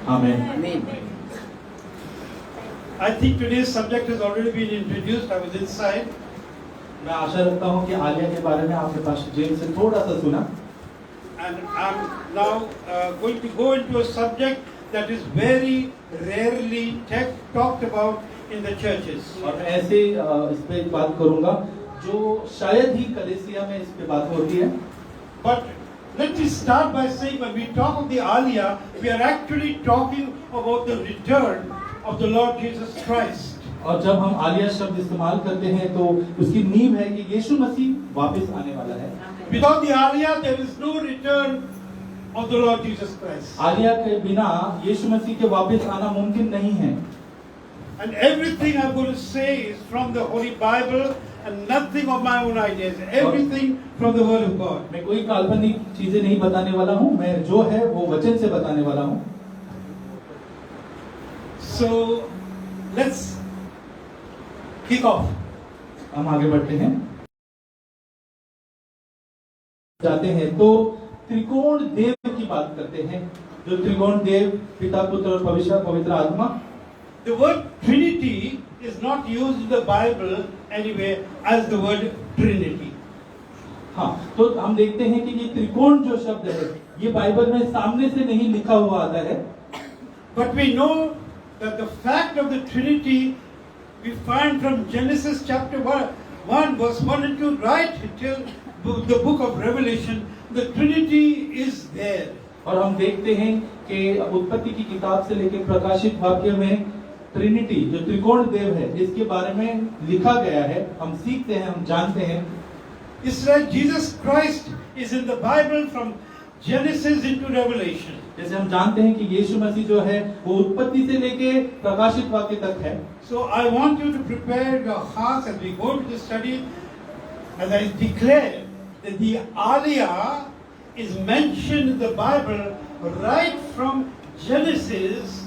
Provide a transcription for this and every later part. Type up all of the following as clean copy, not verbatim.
Amen. I think today's subject has already been introduced. I was inside. मैं आशा रखता हूँ कि आलिया के बारे में आपने पास्टर जेम्स से थोड़ा सा सुना, And I'm now going to go into a subject that is very rarely talked about in the churches. और मैं ऐसे इस पे बात करूंगा जो शायद ही कलीसिया में इस पे बात होती है. But let me start by saying when we talk of the Aliyah, we are actually talking about the return of the Lord Jesus Christ. और जब हम आलिया शब्द इस्तेमाल करते हैं तो उसकी नींव है कि यीशु मसीह वापस आने वाला है. Without the Aliyah, there is no return of the Lord Jesus Christ. Alia के बिना यीशु मसीह के वापस आना मुमकिन नहीं है. And everything I'm going to say is from the Holy Bible and nothing of my own ideas. Everything from the Word of God. मैं कोई काल्पनिक चीजें नहीं बताने वाला हूँ, मैं जो है वो वचन से बताने वाला हूँ. So let's kick off. हम आगे बढ़ते हैं. जाते हैं तो त्रिकोण देव की बात करते हैं, जो त्रिकोण देव पिता पुत्र और पवित्र आत्मा. The word Trinity is not used in the Bible anywhere as the word Trinity. हाँ, तो हम देखते हैं कि ये त्रिकोण जो शब्द है ये बाइबल में सामने से नहीं लिखा हुआ आता है. But we know that the fact of the Trinity we find from Genesis chapter 1 verse 1 and 2 right till the book of Revelation. The Trinity is there. और हम देखते हैं कि उत्पत्ति की किताब से लेकर प्रकाशित वाक्य में ट्रिनिटी जो त्रिकोण देव है इसके बारे में लिखा गया है. हम सीखते हैं, हम जानते हैं. It's like Jesus Christ is in the Bible from Genesis into Revelation. जैसे हम जानते हैं कि यीशु मसीह जो है वो उत्पत्ति से लेके प्रकाशित वाक्य तक है. So I want you to prepare your hearts as we go to the study. As I declare that the Aliyah is mentioned in the Bible right from Genesis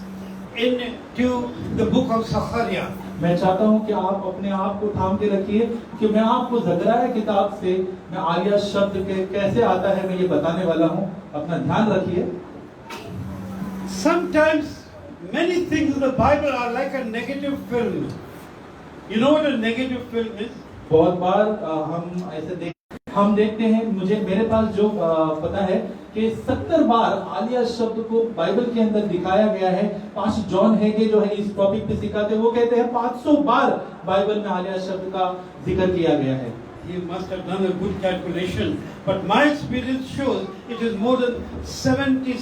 into the book of Zechariah. मैं चाहता हूं कि आप अपने आप को थाम के रखिए कि मैं आपको ज़करिया किताब से मैं आलिया शब्द के कैसे आता है मैं ये बताने वाला हूं. अपना ध्यान रखिए. Sometimes many things in the Bible are like a negative film. You know what a negative film is? बहुत बार हम देखते हैं, मेरे पास जो पता है कि 70 बार आलिया शब्द को बाइबल के अंदर दिखाया गया है. पास्टर जॉन हेगे जो है इस टॉपिक पे सिखाते हैं, वो कहते हैं 500 बार बाइबल में आलिया शब्द का जिक्र किया गया है. He must have done a good calculation, but my experience shows it is more than 70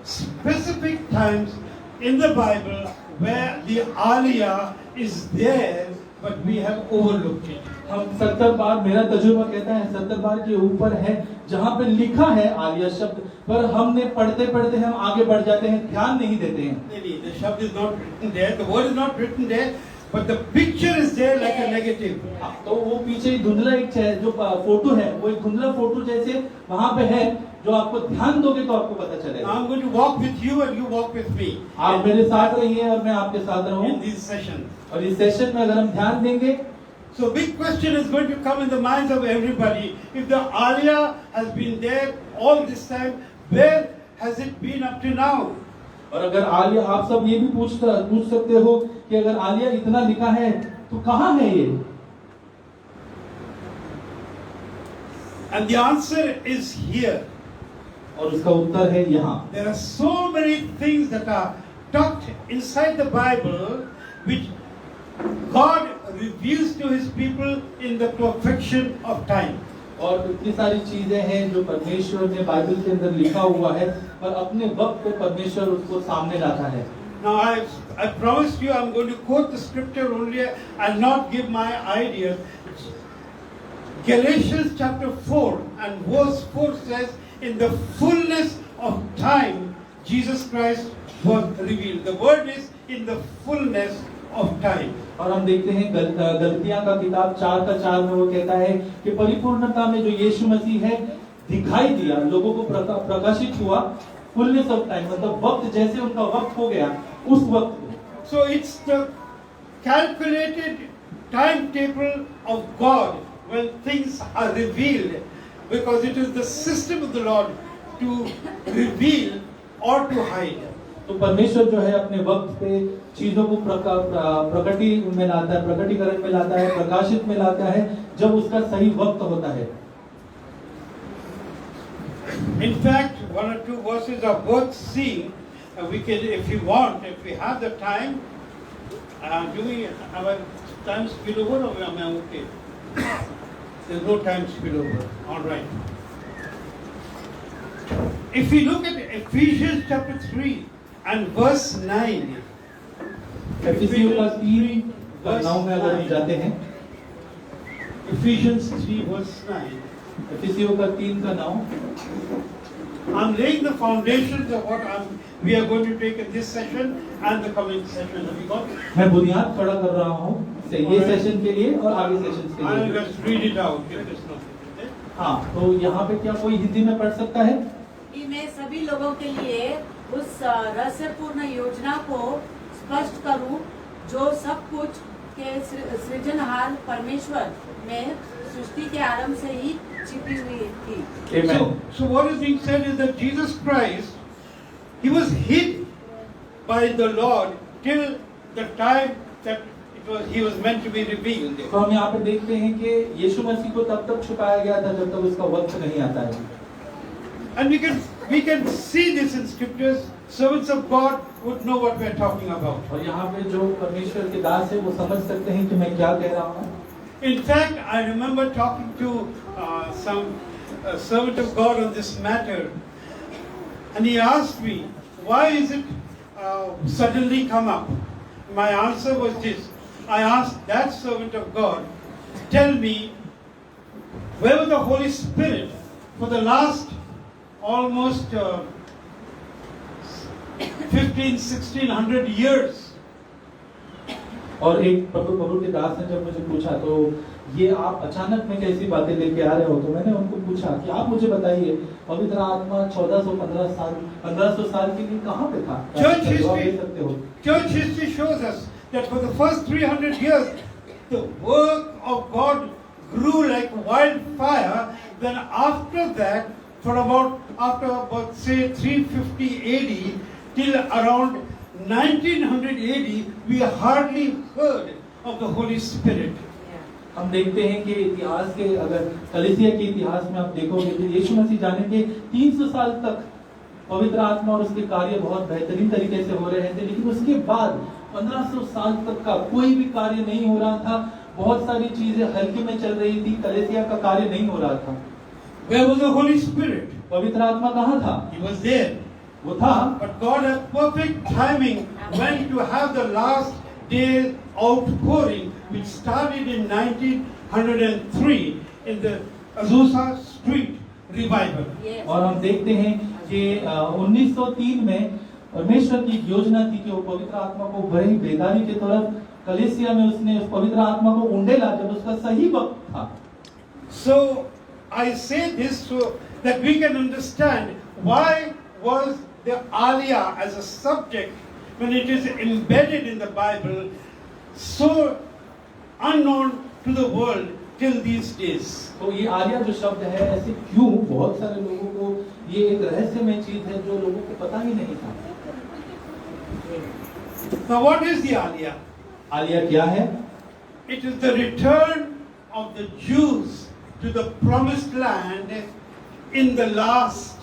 specific times in the Bible where the Aliyah is there, but we have overlooked it. हम 70 बार, मेरा तजुर्बा कहता है 70 बार के ऊपर है जहाँ पे लिखा है आलिया शब्द, पर हमने पढ़ते पढ़ते हम आगे बढ़ जाते हैं, ध्यान नहीं देते हैं. The शब्द is not written there, the word is not written there, but the picture is there like a negative. तो वो पीछे धुंधला एक जो फोटो है वो एक धुंधला फोटो जैसे वहाँ पे है, जो आपको ध्यान दोगे तो आपको पता चलेगा. I'm going to walk with you and you walk with me. आप मेरे साथ रहिए और मैं आपके साथ रहूं. In these sessions. और इस सेशन में अगर हम ध्यान देंगे, so big question is going to come in the minds of everybody. If the Aliyah has been there all this time, where has it been up to now? और अगर आलिया, आप सब ये भी पूछ सकते हो कि अगर आलिया इतना लिखा है तो कहाँ है ये? And the answer is here. और उसका उत्तर है यहाँ. There are so many things that are tucked inside the Bible which God reveals to His people in the perfection of time. और इतनी सारी चीजें हैं जो परमेश्वर ने बाइबल के अंदर लिखा हुआ है, पर अपने वक्त पे परमेश्वर उसको सामने लाता है. Now I promised you I'm going to quote the scripture only and not give my ideas. Galatians chapter 4 and verse 4 says, in the fullness of time Jesus Christ was revealed. The word is in the fullness of time. और हम देखते हैं गलतियां का किताब 4:4 में वो कहता है कि परिपूर्णता में जो यीशु मसीह है दिखाई दिया, लोगों को प्रकाशित हुआ. फुलनेस ऑफ टाइम मतलब वक्त, जैसे उनका वक्त हो गया उस वक्त. So it's the calculated timetable of God when things are revealed, because it is the system of the Lord to reveal or to hide. तो परमेश्वर जो है अपने वक्त पे चीजों को प्रकटी में लाता है, प्रकटीकरण में लाता है, प्रकाशित में लाता है जब उसका सही वक्त होता है। In fact, one or two verses are worth seeing. We can, if you want, if we have the time, do we have a time spillover or am I okay? There's no time spillover. All right. If we look at Ephesians chapter 3 and verse 9. एफिसियों का 3:9 में अगर हम जाते हैं, Ephesians 3 verse 9. एफिसियों का 3:9, I'm laying the foundations of what we are going to take in this session and the coming session. Have you got it? मैं बुनियाद खड़ा कर रहा हूँ ये सेशन के लिए और आगे सेशंस के I'll लिए। just read it out. Give this note. हाँ, तो यहाँ पे क्या कोई हिंदी में पढ़ सकता है? कि मैं सभी लोगों के लिए उस रहस्यपूर्ण योजना को स्पष्ट करूं जो सब कुछ के सृजनहार परमेश्वर में सृष्टि के आरंभ से ही छिपी हुई थी। Amen. So what is being said is that Jesus Christ, he was hid by the Lord till the time that he was meant to be revealed. तो हम यहाँ पे देखते हैं कि यीशु मसीह को तब तक छुपाया गया था जब तक उसका वक्त नहीं आता है। And we can see this in scriptures. Servants of God would know what we are talking about. और यहाँ पे जो परमेश्वर के दास है वो समझ सकते हैं कि मैं क्या कह रहा हूँ। In fact, I remember talking to some servant of God on this matter, and he asked me, why is it suddenly come up? My answer was this. I asked that servant of God, tell me, where was the Holy Spirit for the last almost 1600 years? और एक प्रभु के दास ने जब मुझे पूछा तो ये आप अचानक में कैसी बातें लेके आ रहे हो, तो मैंने उनको पूछा कि आप मुझे बताइए पवित्र आत्मा 1500 साल के लिए कहाँ पे था? Church history shows us that for the first 300 years the work of God grew like wildfire. Then after that, after about say 350 AD till around 1900 AD, we hardly heard of the Holy Spirit. हम देखते हैं कि इतिहास के, अगर कलीसिया के इतिहास में आप देखोगे तो यीशु मसीह जाने के 300 साल तक पवित्र आत्मा और उसके कार्य बहुत बेहतरीन तरीके से हो रहे थे, लेकिन उसके बाद 1500 साल तक का कोई भी कार्य नहीं हो रहा था। बहुत सारी चीजें हल्के में चल रही थी, कलीसिया का कार्य नहीं हो रहा था। Where was the Holy Spirit? पवित्र आत्मा कहाँ था? He was there. वो था। But God had perfect timing when to have the last day outpouring, which started in 1903 in the Azusa Street revival. और हम देखते हैं कि 1903 में परमेश्वर की योजना थी कि वो पवित्र आत्मा को बड़ी बेदारी की तरफ कलीसिया में उसने उस पवित्र आत्मा को उंडेला जब उसका सही वक्त था। So I say this so that we can understand why was the Aliyah as a subject, when it is embedded in the Bible, so unknown to the world till these days. तो ये आलिया जो शब्द है, ऐसे क्यों बहुत सारे लोगों को ये एक रहस्यमय चीज है जो लोगों को पता ही नहीं था। Now what is the Aliyah? Alia क्या है? It is the return of the Jews to the promised land in the last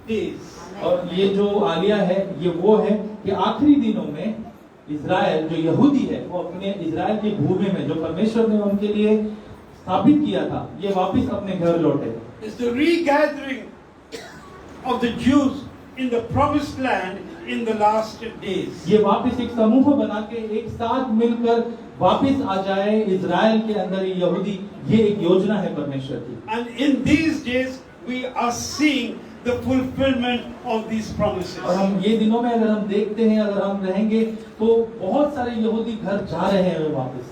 days. और ये जो आलिया है ये वो है कि आखिरी दिनों में इज़राइल जो यहूदी है वो अपने इज़राइल की भूमि में जो परमेश्वर ने उनके लिए स्थापित किया था, ये वापस अपने घर लौटे। It's the regathering of the Jews in the promised land in the last days. ये वापस एक समूह बना के एक साथ मिलकर वापस आ जाए इज़राइल के अंदर यहूदी, ये एक योजना है परमेश्वर की। And in these days we are seeing the fulfillment of these promises. और हम ये दिनों में अगर हम देखते हैं, अगर हम रहेंगे तो बहुत सारे यहूदी घर जा रहे हैं वापस।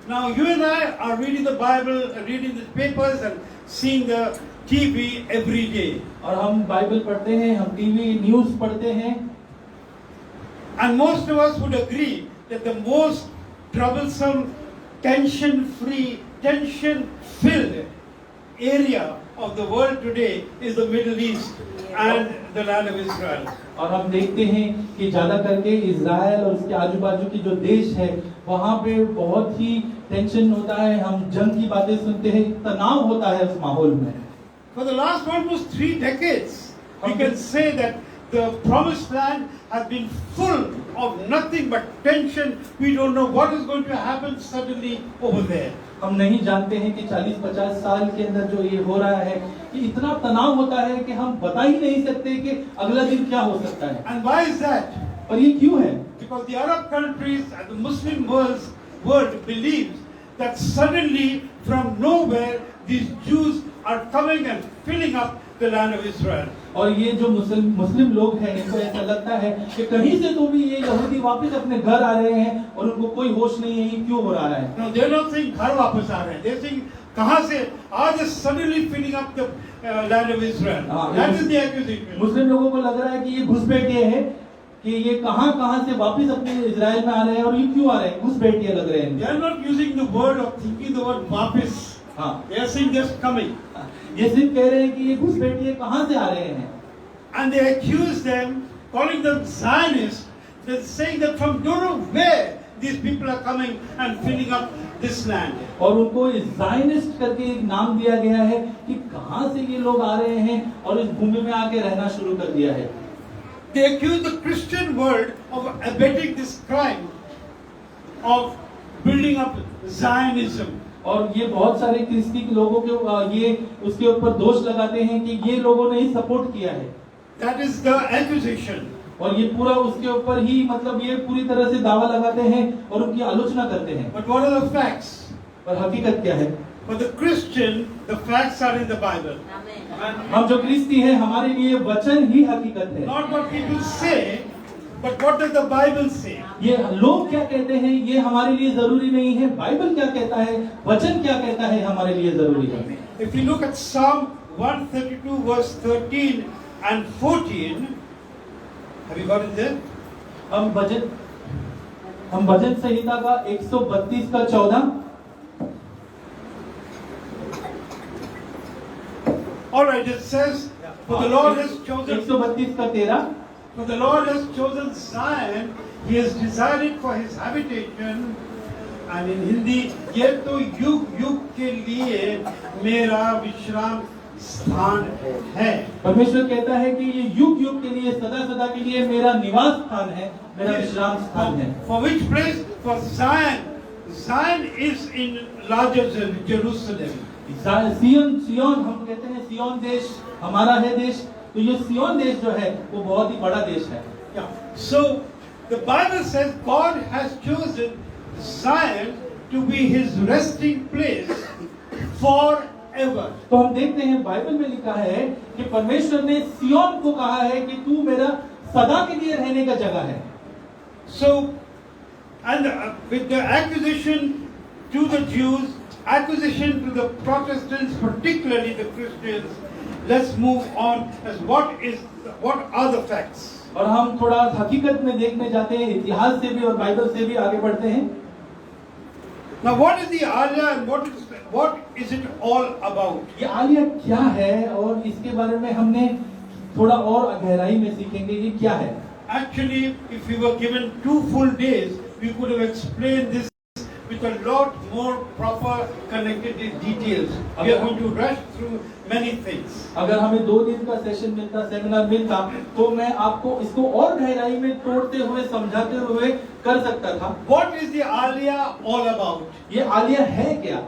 Now you and I are reading the Bible, reading the papers and seeing the TV every day. और हम बाइबल पढ़ते हैं, हम टीवी न्यूज़ पढ़ते हैं। And most of us would agree that the most troublesome, tension-free, tension-filled area of the world today is the Middle East and the land of Israel. और हम देखते हैं कि ज्यादा करके इजराइल और उसके आजू बाजू की जो देश है वहां पे बहुत ही टेंशन होता है, हम जंग की बातें सुनते हैं, तनाव होता है उस माहौल में। For the last almost 3 decades, we can say that the promised land has been full of nothing but tension. We don't know what is going to happen suddenly over there. हम नहीं जानते हैं कि 40-50 साल के अंदर जो ये हो रहा है कि इतना तनाव होता है कि हम बता ही नहीं सकते कि अगला दिन क्या हो सकता है। And why is that? और ये क्यों है? Because the Arab countries and the Muslim world believes that suddenly from nowhere these Jews are coming and filling up the land of Israel. और ये जो मुस्लिम लोग हैं इनको ऐसा लगता है कि कहीं से तो भी ये यहूदी वापस अपने घर आ रहे हैं और उनको कोई होश नहीं है ये क्यों हो रहा है। No, they don't think घर वापस आ रहे हैं। They think कहाँ से आज suddenly filling up the land of Israel. That is the accusation. मुस्लिम लोगों को लग रहा है कि ये घुसपैठिए हैं कि ये कहाँ से वापस अपने इजराइल में आ रहे हैं और ये क्यों आ रहे हैं, घुसपैठिए लग रहे हैं। They are not using the word or thinking the word वापस. हाँ, They are saying just coming. ये सिर्फ कह रहे हैं कि ये घुसपैठिए कहाँ से आ रहे हैं। And they accuse them, calling them Zionists. They're saying that from don't know where these people are coming and filling up this land. और उनको ज़ायनिस्ट करके एक नाम दिया गया है कि कहाँ से ये लोग आ रहे हैं और इस भूमि में आके रहना शुरू कर दिया है। They accuse the Christian world of abetting this crime of building up Zionism. और ये बहुत सारे क्रिस्ती लोगों के ये उसके ऊपर दोष लगाते हैं कि ये लोगों ने ही सपोर्ट किया है। That is the accusation. और ये पूरा उसके ऊपर ही मतलब ये पूरी तरह से दावा लगाते हैं और उनकी आलोचना करते हैं। But what are the facts? पर हकीकत क्या है? For the Christian, the facts are in the Bible. Amen. हम जो क्रिस्ती हैं हमारे लिए वचन ही हकीकत है। Not what people say, but what does the Bible say? ये लोग क्या कहते हैं ये हमारे लिए जरूरी नहीं है, बाइबल क्या कहता है, वचन क्या कहता है हमारे लिए जरूरी है। If you look at Psalm 132 verse 13 and 14, have you got it there? हम भजन संहिता का 132 का 14। All right, it says, for the Lord has chosen 132 का 13। For the Lord has chosen Zion, He has decided for His habitation. And in Hindi, ये तो युग युग के लिए मेरा विश्राम स्थान है। परमेश्वर कहता है कि ये युग युग के लिए सदा सदा के लिए मेरा निवास स्थान है, मेरा विश्राम स्थान है। For which place? For Zion. Zion is in larger Jerusalem. सियोन हम कहते हैं सियोन देश हमारा है देश, तो ये सियोन देश जो है वो बहुत ही बड़ा देश है। Yeah. So the Bible says God has chosen Zion to be His resting place forever. तो हम देखते हैं बाइबल में लिखा है कि परमेश्वर ने सियोन को कहा है कि तू मेरा सदा के लिए रहने का जगह है। So, and with the accusation to the Jews, accusation to the Protestants, particularly the Christians, let's move on as what are the facts? और हम थोड़ा हकीकत में देखने जाते हैं, इतिहास से भी और बाइबल से भी आगे बढ़ते हैं। Now, what is the Aliyah and what is it all about? ये आलिया क्या है और इसके बारे में हमने थोड़ा और गहराई में सीखेंगे ये क्या है। Actually, if we were given 2 full days, we could have explained this with a lot more proper connected details. We are going to rush through many things. अगर हमें 2 दिन का सेशन मिलता, सेमिनार मिलता, तो मैं आपको इसको और गहराई में तोड़ते हुए समझाते हुए कर सकता था। What is the Aliyah all about? ये आलिया है क्या?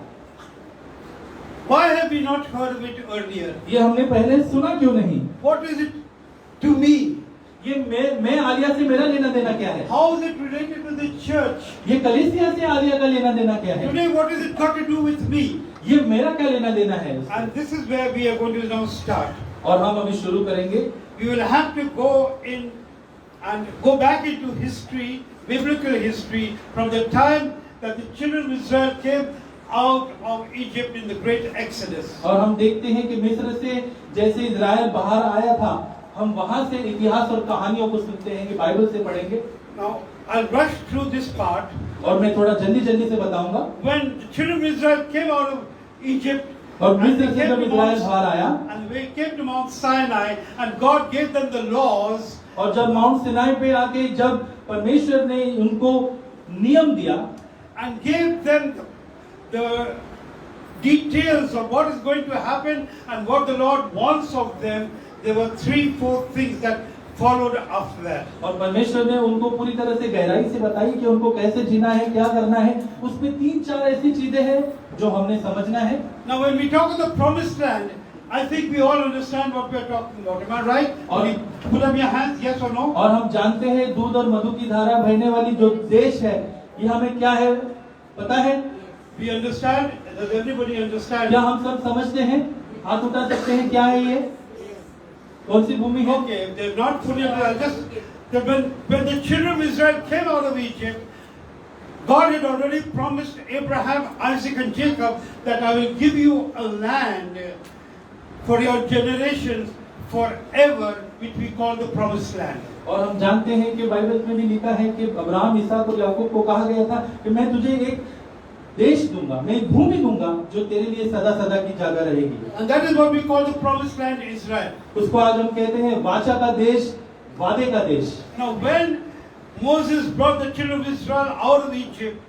Why have we not heard of it earlier? ये हमने पहले सुना क्यों नहीं? What is it to me? ये मैं आलिया से मेरा लेना देना क्या है? How is it related to the church? ये कलीसिया से आलिया का लेना देना क्या है? Today, what is it got to do with me? ये मेरा क्या लेना देना है? And this is where we are going to now start. और हम अभी शुरू करेंगे। We will have to go in and go back into history, biblical history, from the time that the children of Israel came out of Egypt in the great Exodus. और हम देखते हैं कि मिस्र से जैसे इजराइल बाहर आया था, हम वहां से इतिहास और कहानियों को सुनते हैं कि बाइबल से पढ़ेंगे। Now, I'll rush through this part. और मैं थोड़ा जल्दी से बताऊंगा। When the children of Israel came out of Egypt, और and मिस्र they से came जब to इजराइल Mount- बाहर आया and they came to Mount Sinai, and God gave them the laws और जब माउंट सिनाई पे आके जब परमेश्वर ने उनको नियम दिया and gave them the details of what is going to happen and what the Lord wants of them, there were 3-4 things that followed after that. और परमेश्वर ने उनको पूरी तरह से गहराई से बताई कि उनको कैसे जीना है, क्या करना है। उसमें 3-4 ऐसी चीजें हैं जो हमने समझना है। Now when we talk of the promised land, I think we all understand what we are talking about. Am I right? और Put up your hands, yes or no? और हम जानते हैं दूध और मधु की धारा बहने वाली जो देश है, ये हमें क्या है पता है? We understand. Does everybody understand? क्या हम सब समझते हैं? हाथ उठा सकते हैं, क्या है ये? कौन सी भूमि है? Okay, if they're not fully understand, just that when the children of Israel came out of Egypt, God had already promised Abraham, Isaac, and Jacob that I will give you a land for your generations forever, which we call the promised land. और हम जानते हैं कि Bible में भी लिखा है कि अब्राहम, इसहाक और याकूब को कहा गया था कि मैं तुझे एक देश दूंगा, मैं एक भूमि दूंगा जो तेरे लिए सदा सदा की जगह रहेगी। And that is what we call the promised land, Israel. उसको आज हम कहते हैं वाचा का देश, वादे का देश। Now when Moses brought the children of Israel out of Egypt,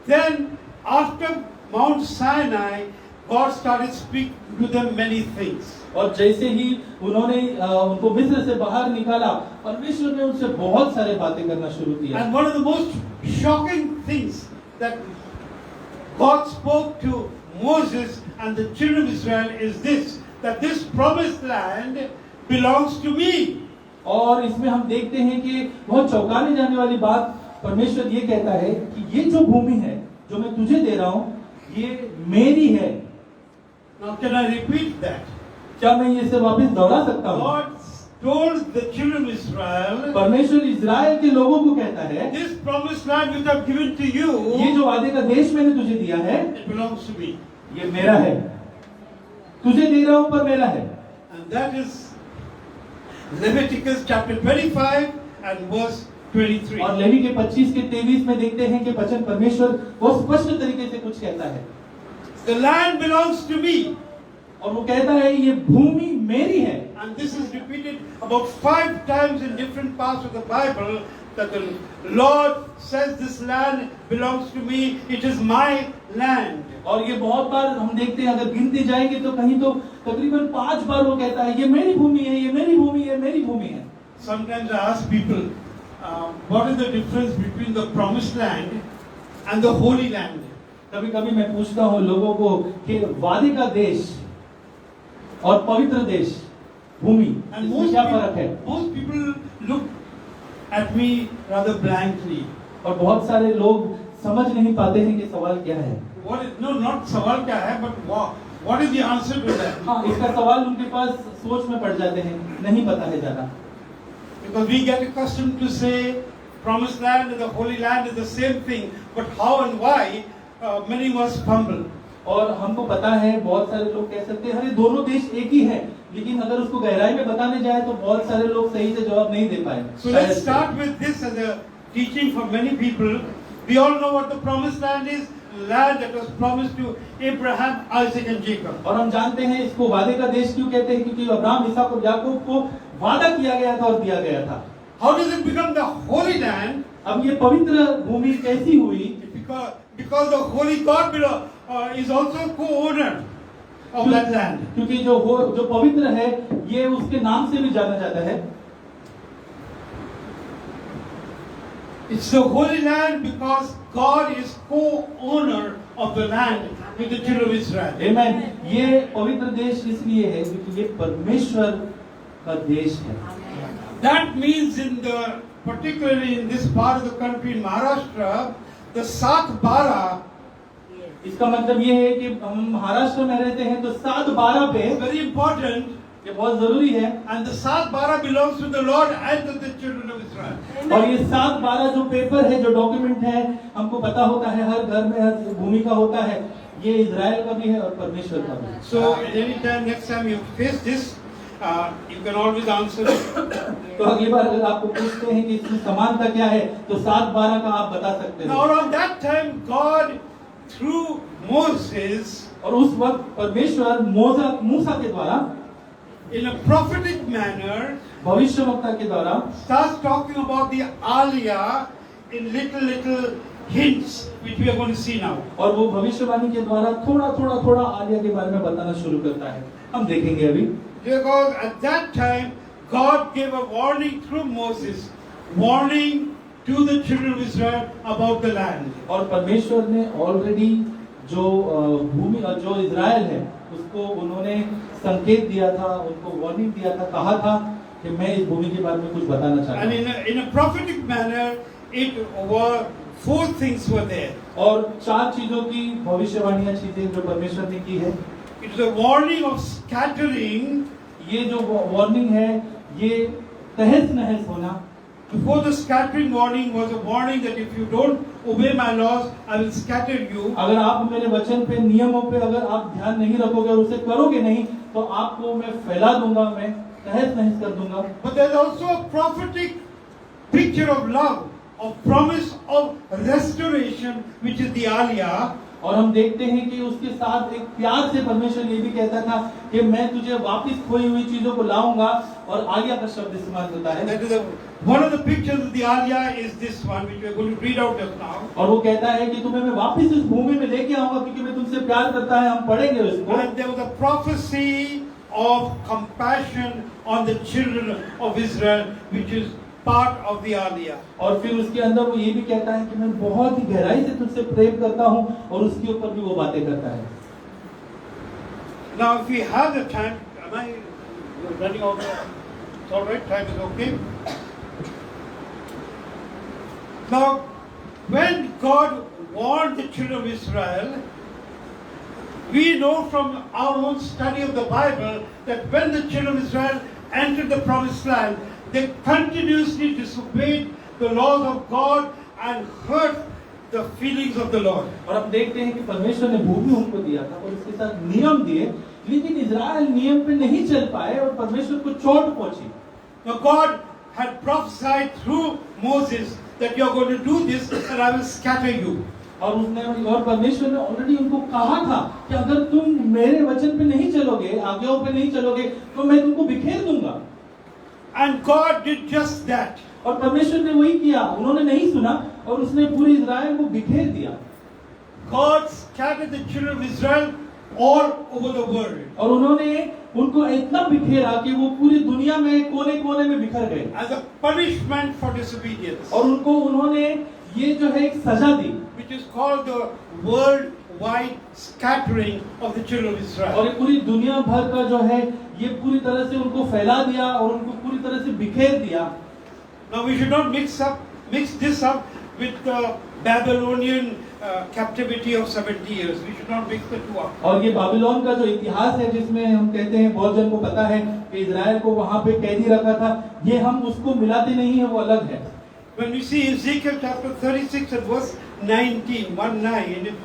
then after Mount Sinai, God started speaking to them many things. और जैसे ही उन्होंने उनको मिस्र से बाहर निकाला, परमेश्वर ने उनसे बहुत सारे बातें करना शुरू किया। And one of the most shocking things that God spoke to Moses and the children of Israel is this, that this promised land belongs to me. और इसमें हम देखते हैं कि बहुत चौंकाने जाने वाली बात, परमेश्वर ये कहता है कि ये जो भूमि है जो मैं तुझे दे रहा हूँ, ये मेरी है। Now can I repeat that? क्या मैं इसे वापस दोहरा सकता हूँ? God told the children of Israel, परमेश्वर इजराइल के लोगों को कहता है, this promised land which I've given to ये you, जो वादे का देश मैंने तुझे दिया है, it belongs to me. ये मेरा है। तुझे दे रहा हूँ पर मेरा है। And that is Leviticus chapter 25 and verse 23. और लेवी के 25 के 23 में देखते हैं कि वचन परमेश्वर बहुत स्पष्ट तरीके से कुछ कहता है। The land belongs to me. और वो कहता है ये भूमि मेरी है। And this is repeated about 5 times in different parts of the Bible, that the Lord says this land belongs to me, it is my land. और ये बहुत बार हम देखते हैं, अगर गिनती जाएगी तो कहीं तो तकरीबन 5 बार वो कहता है ये मेरी भूमि है, ये मेरी भूमि है, मेरी भूमि है। Sometimes I ask people, what is the difference between the promised land and the holy land? कभी कभी मैं पूछता हूँ लोगों को कि वादे का देश और पवित्र देश भूमि, And इसमें क्या फर्क है? most people look at me rather blankly. और बहुत सारे लोग समझ नहीं पाते हैं कि सवाल क्या है। What is, no, not सवाल क्या है, but what is the answer to that? हाँ, इसका सवाल उनके पास सोच में पड़ जाते हैं, नहीं पता है ज्यादा। Because we get accustomed to say promised land and the holy land is the same thing, but how and why, many of us fumble. और हमको पता है, बहुत सारे लोग कह सकते हैं अरे दोनों देश एक ही है, लेकिन अगर उसको गहराई में बताने जाए तो बहुत सारे लोग सही से जवाब नहीं दे पाए। So let's start with this as a teaching for many people. We all know what the promised land is, land that was promised to Abraham, Isaac and Jacob. और हम जानते हैं इसको वादे का देश क्यों कहते हैं, क्योंकि अब्राहम, इसहाक और याकूब को वादा किया गया था और दिया गया था। How does it become the holy land? अब ये पवित्र भूमि कैसी हुई? Because the holy God is also co-owner of that land. क्योंकि जो पवित्र है ये उसके नाम से भी जाना जाता है। It's the holy land because God is co-owner of the land with the children of Israel. Amen. ये पवित्र देश इसलिए है क्योंकि ये परमेश्वर का देश है। That means particularly in this part of the country, in Maharashtra, the Sat Bara, इसका मतलब ये है कि हम महाराष्ट्र में रहते हैं तो 7-12 पे very important, ये बहुत जरूरी है। and the Sat Bara belongs to the Lord and to the children of Israel. और ये 7-12 जो पेपर है, जो डॉक्यूमेंट है, हमको पता होता है हर घर में हर भूमि का होता है, ये इजराइल का भी है और परमेश्वर का भी। So anytime next time you face this, you can always answer it. तो अगली बार अगर आपको पूछते हैं कि इसमें समानता क्या है तो 7-12 का आप बता सकते Now हैं। around that time, God through Moses, और उस वक्त परमेश्वर मूसा के द्वारा in a prophetic manner, भविष्यवक्ता के द्वारा starts talking about the Aliyah in little hints, which we are going to see now. और वो भविष्यवाणी के द्वारा थोड़ा आलिया के बारे में बताना शुरू करता है। हम देखेंगे अभी। Because at that time, God gave a warning through Moses, warning to the children of Israel about the land. और परमेश्वर ने ऑलरेडी जो भूमि जो इज़राइल है उसको उन्होंने संकेत दिया था, उनको वार्निंग दिया था, कहा था कि मैं इस भूमि के बारे में कुछ बताना चाहता And हूँ। in a prophetic manner, it were 4 things were there. और 4 चीजों की भविष्यवाणियां चीजें जो परमेश्वर ने की है। It is a warning of scattering. ये जो वार्निंग है ये तहस नहस होना। Before the scattering warning was a warning that if you don't obey my laws, I will scatter you. अगर आप मेरे वचन पे, नियमों पे अगर आप ध्यान नहीं रखोगे और उसे करोगे नहीं तो आपको मैं फैला दूंगा, मैं तहस नहस कर दूंगा। But there is also a prophetic picture of love, of promise of restoration, which is the Aliyah. और हम देखते हैं कि उसके साथ एक प्यार से परमेश्वर ये भी कहता था कि मैं तुझे वापस खोई हुई चीजों को लाऊंगा, और आलिया का शब्द इस्तेमाल होता है। That is one of the pictures of the Aliyah is this one, which we are going to read out just now. और वो कहता है कि तुम्हें मैं वापस इस भूमि में लेके आऊंगा क्योंकि मैं तुमसे प्यार करता है। हम पढ़ेंगे उसको। And there was a prophecy of compassion on the children of Israel, which is part of the Aliyah. और फिर उसके अंदर वो ये भी कहता है कि मैं बहुत ही गहराई से तुझसे प्रेम करता हूँ, और उसके ऊपर भी वो बातें करता है। Now, if we have the time, am I running out? It's all right, time is okay. Now, when God warned the children of Israel, we know from our own study of the Bible that when the children of Israel entered the promised land, they continuously disobeyed the laws of God and hurt the feelings of the Lord. और हम देखते हैं कि परमेश्वर ने भूमि उनको दिया था और उसके साथ नियम दिए, लेकिन इज़राइल नियम पे नहीं चल पाए और परमेश्वर को चोट पहुंची। Now God had prophesied through Moses that you are going to do this and I will scatter you. और परमेश्वर ने ऑलरेडी उनको कहा था कि अगर तुम मेरे वचन पे नहीं चलोगे, आज्ञाओं पे नहीं चलोगे, तो मैं तुमको बिखेर दूंगा। And God did just that. और परमेश्वर ने वही किया। उन्होंने नहीं सुना और उसने पूरे इज़राइल को बिखेर दिया। God scattered the children of Israel all over the world. और उन्होंने उनको इतना बिखेरा कि वो पूरी दुनिया में कोने-कोने में बिखर गए। As a punishment for disobedience. और उनको उन्होंने ये जो है एक सजा दी, Which is called the worldwide scattering of the children of Israel. और ये पूरी दुनिया भर का जो है ये पूरी तरह से उनको फैला दिया और उनको पूरी तरह से बिखेर दिया। Now we should not mix this up with the Babylonian captivity of 70 years. We should not mix the two up. और ये बाबिलोन का जो इतिहास है जिसमें हम कहते हैं, बहुत जन को पता है कि इज़राइल को वहां पे कैदी रखा था, ये हम उसको मिलाते नहीं है, वो अलग है। When we see Ezekiel chapter 36 and verse 19, 1-9,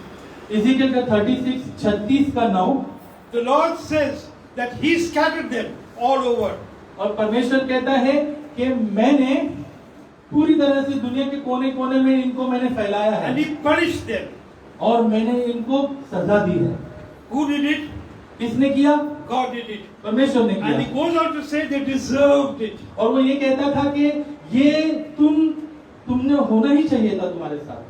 इज़ीकियल का 36 का 9, the Lord says that He scattered them all over. और परमेश्वर कहता है कि मैंने पूरी तरह से दुनिया के कोने-कोने में इनको मैंने फैलाया है And He punished them. और मैंने इनको सजा दी है। Who did it? किसने किया? God did it. परमेश्वर ने And He किया। goes on to say they deserved it. और वो ये कहता था कि ये तुमने होना ही चाहिए था तुम्हारे साथ।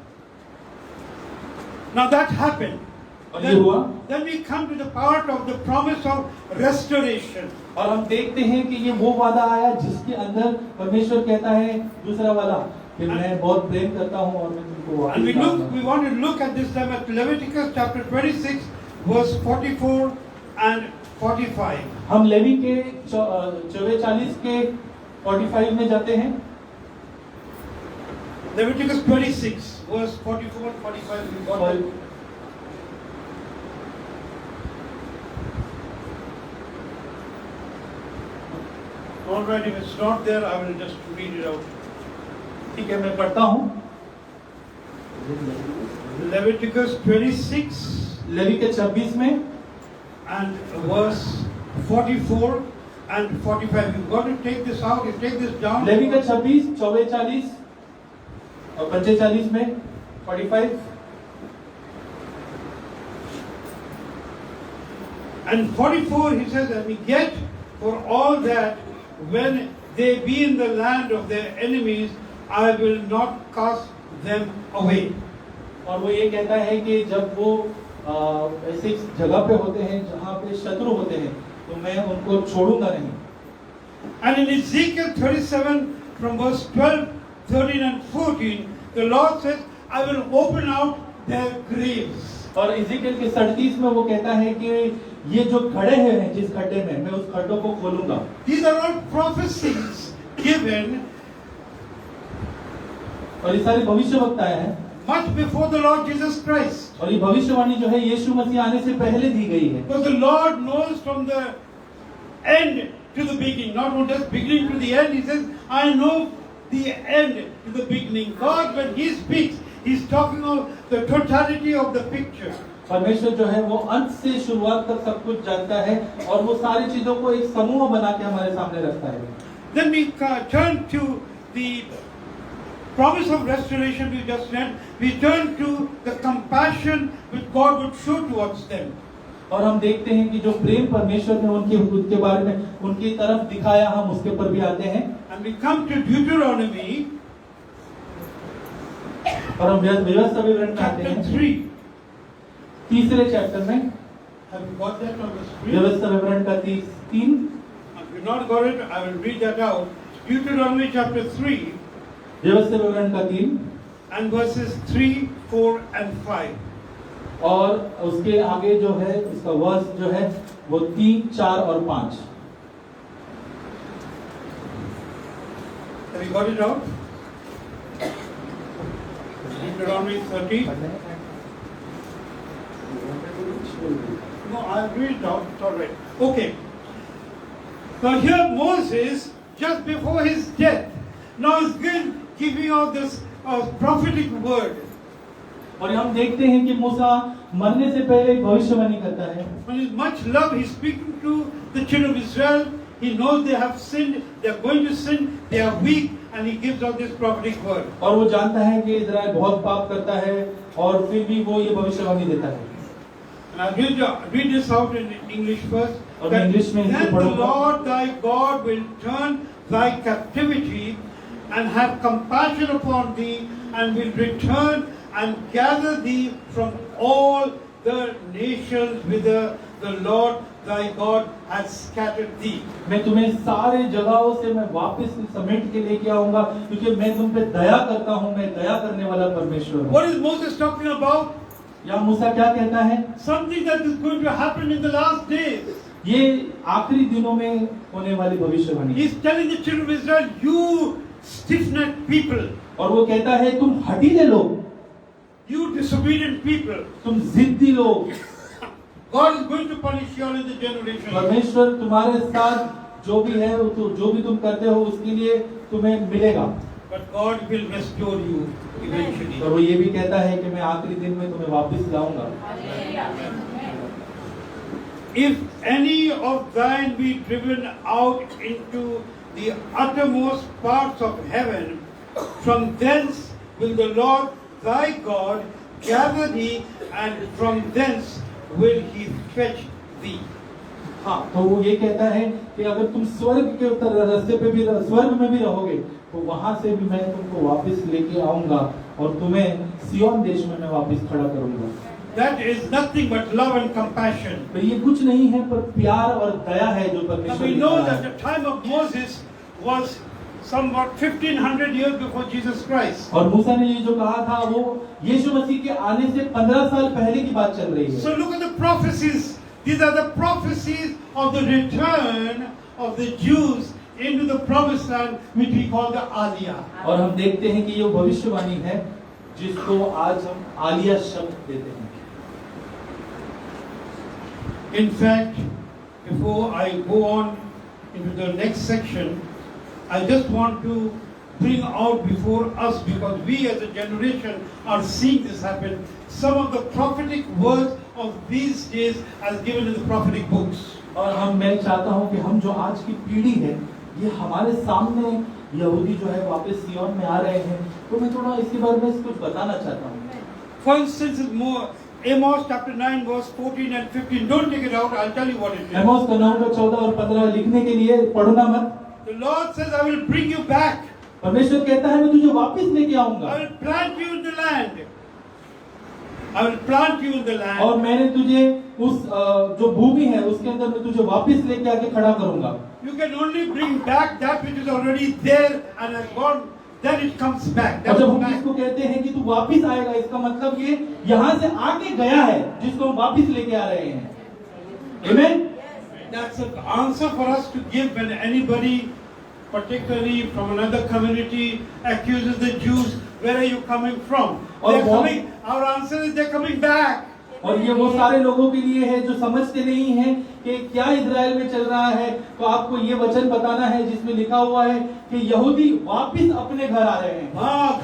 Now that happened. और ये हुआ। Then we come to the part of the promise of restoration. और हम देखते हैं कि ये वो वादा आया जिसके अंदर परमेश्वर कहता है, दूसरा वाला, कि मैं बहुत प्रेम करता हूँ और मैं तुमको And वापस लाऊंगा। we want to look at this time at Leviticus chapter 26, verse 44 and 45. हम लेवी के 44 के 45 में जाते हैं। Leviticus 26, verse 44 and 45. We got that. All right, if it's not there, I will just read it out. ठीक है, मैं पढ़ता हूँ। Leviticus 26 लेवी के 26 में and verse 44 and 45. You've got to take this out. You take this down. लेवी का 26, 44 और 45 में 45। And 44, he says, and we get for all that when they be in the land of their enemies, I will not cast them away. और वो ये कहता है कि जब वो ऐसे जगह पे होते हैं जहाँ पे शत्रु होते हैं तो मैं उनको छोड़ूंगा नहीं। And in Ezekiel 37 from verse 12, 13 and 14, the Lord says, I will open out their graves. और इज़ेकियल के 37 में वो कहता है कि ये जो खड़े हैं जिस खड्डे में मैं उस खड्डों को खोलूंगा। These are all prophecies given और ये सारी भविष्यवक्ताएं हैं much before the Lord Jesus Christ. और ये भविष्यवाणी जो है यीशु मसीह आने से पहले दी गई है। Because the Lord knows from the end to the beginning, not from just beginning to the end. He says, I know the end to the beginning. God, when He speaks, He's talking of the totality of the picture. परमेश्वर जो है वो अंत से शुरुआत तक सब कुछ जानता है और वो सारी चीजों को एक समूह बना के हमारे सामने रखता है। Then we turn to the promise of restoration we just read. We turn to the compassion which God would show towards them. और हम देखते हैं कि जो प्रेम परमेश्वर ने उनके बारे में उनकी तरफ दिखाया हम उसके ऊपर भी आते हैं। And we come to Deuteronomy और हम व्यवस्था विवरण में आते chapter हैं 3. तीसरे चैप्टर में। Have you got that on the screen? व्यवस्था विवरण का 3। If you've not got it, I will read that out. Deuteronomy chapter 3 व्यवस्था विवरण का 3 and verses 3, 4 and 5. और उसके आगे जो है उसका वर्स जो है वो 3, 4 और 5। Have you got it out? Deuteronomy 30. No, I'll read it out. It's all right. Okay. Now here Moses, just before his death, now is giving out this prophetic word. और हम देखते हैं कि मूसा मरने से पहले भविष्यवाणी करता है। When he's much love, he's speaking to the children of Israel. He knows they have sinned, they are going to sin, they are weak, and he gives out this prophetic word. और वो जानता है कि Israel बहुत पाप करता है और फिर भी वो ये भविष्यवाणी देता है। And I'll read this out in English first. और मैं इंग्लिश में इसको Then the पढ़ूंगा। Lord thy God will turn thy captivity and have compassion upon thee, and will return and gather thee from all the nations whither the Lord thy God has scattered thee. मैं तुम्हें सारे जगहों से मैं वापस समेट के लेके आऊंगा क्योंकि मैं तुम पे दया करता हूँ। मैं दया करने वाला परमेश्वर हूँ। What is Moses talking about? यहाँ मूसा क्या कहता है? Something that is going to happen in the last days. ये आखिरी दिनों में होने वाली भविष्यवाणी। He's telling the children of Israel, you stiff-necked people, और वो कहता है तुम हठीले लोग, you disobedient people, तुम जिद्दी लोग, God is going to punish you all in the generation. परमेश्वर तुम्हारे साथ जो भी है जो भी तुम करते हो उसके लिए तुम्हें मिलेगा। But God will restore you eventually. और वो ये भी कहता है कि मैं आखिरी दिन में तुम्हें वापस लाऊंगा। If any of thine be driven out into the uttermost parts of heaven, from thence will the Lord thy God gather thee, and from thence will he fetch thee. हाँ, तो वो ये कहता है कि अगर तुम स्वर्ग के उत्तर रास्ते पे भी स्वर्ग में भी रहोगे तो वहां से भी मैं तुमको वापस लेके आऊंगा और तुम्हें सिय्योन देश में मैं वापस खड़ा करूंगा। That is nothing but love and compassion. तो ये कुछ नहीं है पर प्यार और दया है जो Now परमेश्वर we दिखा know रहा that है। the time of Moses was somewhat 1500 years before Jesus Christ. और मूसा ने ये जो कहा था वो यीशु मसीह के आने से 15 साल पहले की बात चल रही है। So look at the prophecies. These are the prophecies of the return of the Jews into the promised land, which we call the Aliyah. और हम देखते हैं कि ये भविष्यवाणी है जिसको आज हम आलिया शब्द देते हैं। In fact, before I go on into the next section, I just want to bring out before us, because we as a generation are seeing this happen, some of the prophetic words of these days as given in the prophetic books. और मैं चाहता हूं कि हम जो आज की पीढ़ी है ये हमारे सामने यहूदी जो है वापस सिय्योन में आ रहे हैं, तो मैं थोड़ा इसके बारे में कुछ बताना चाहता हूं। For instance, Amos chapter 9 verse 14 and 15. Don't take it out. I'll tell you what it is. Amos का 9 का 14 और 15 लिखने के लिए पढ़ना मत। The Lord says, I will bring you back. परमेश्वर कहता है मैं तुझे वापस लेके आऊंगा I will plant you in the land. I will plant you in the land. और मैंने तुझे उस जो भूमि है उसके अंदर मैं तुझे वापस लेके आके खड़ा करूंगा। You can only bring back that which is already there and has gone. Then it comes back. और जब हम Back. इसको कहते हैं कि तू वापस आएगा, इसका मतलब ये यहाँ से आके गया है जिसको हम वापस लेके आ रहे हैं। Amen? That's an answer for us to give when anybody, particularly from another community, accuses the Jews. Where are you coming from? और They're वो- coming. Our answer is they're coming back. और ये वो सारे लोगों के लिए है जो समझते नहीं है कि क्या इजराइल में चल रहा है, तो आपको ये वचन बताना है जिसमें लिखा हुआ है कि यहूदी वापस अपने घर आ रहे हैं।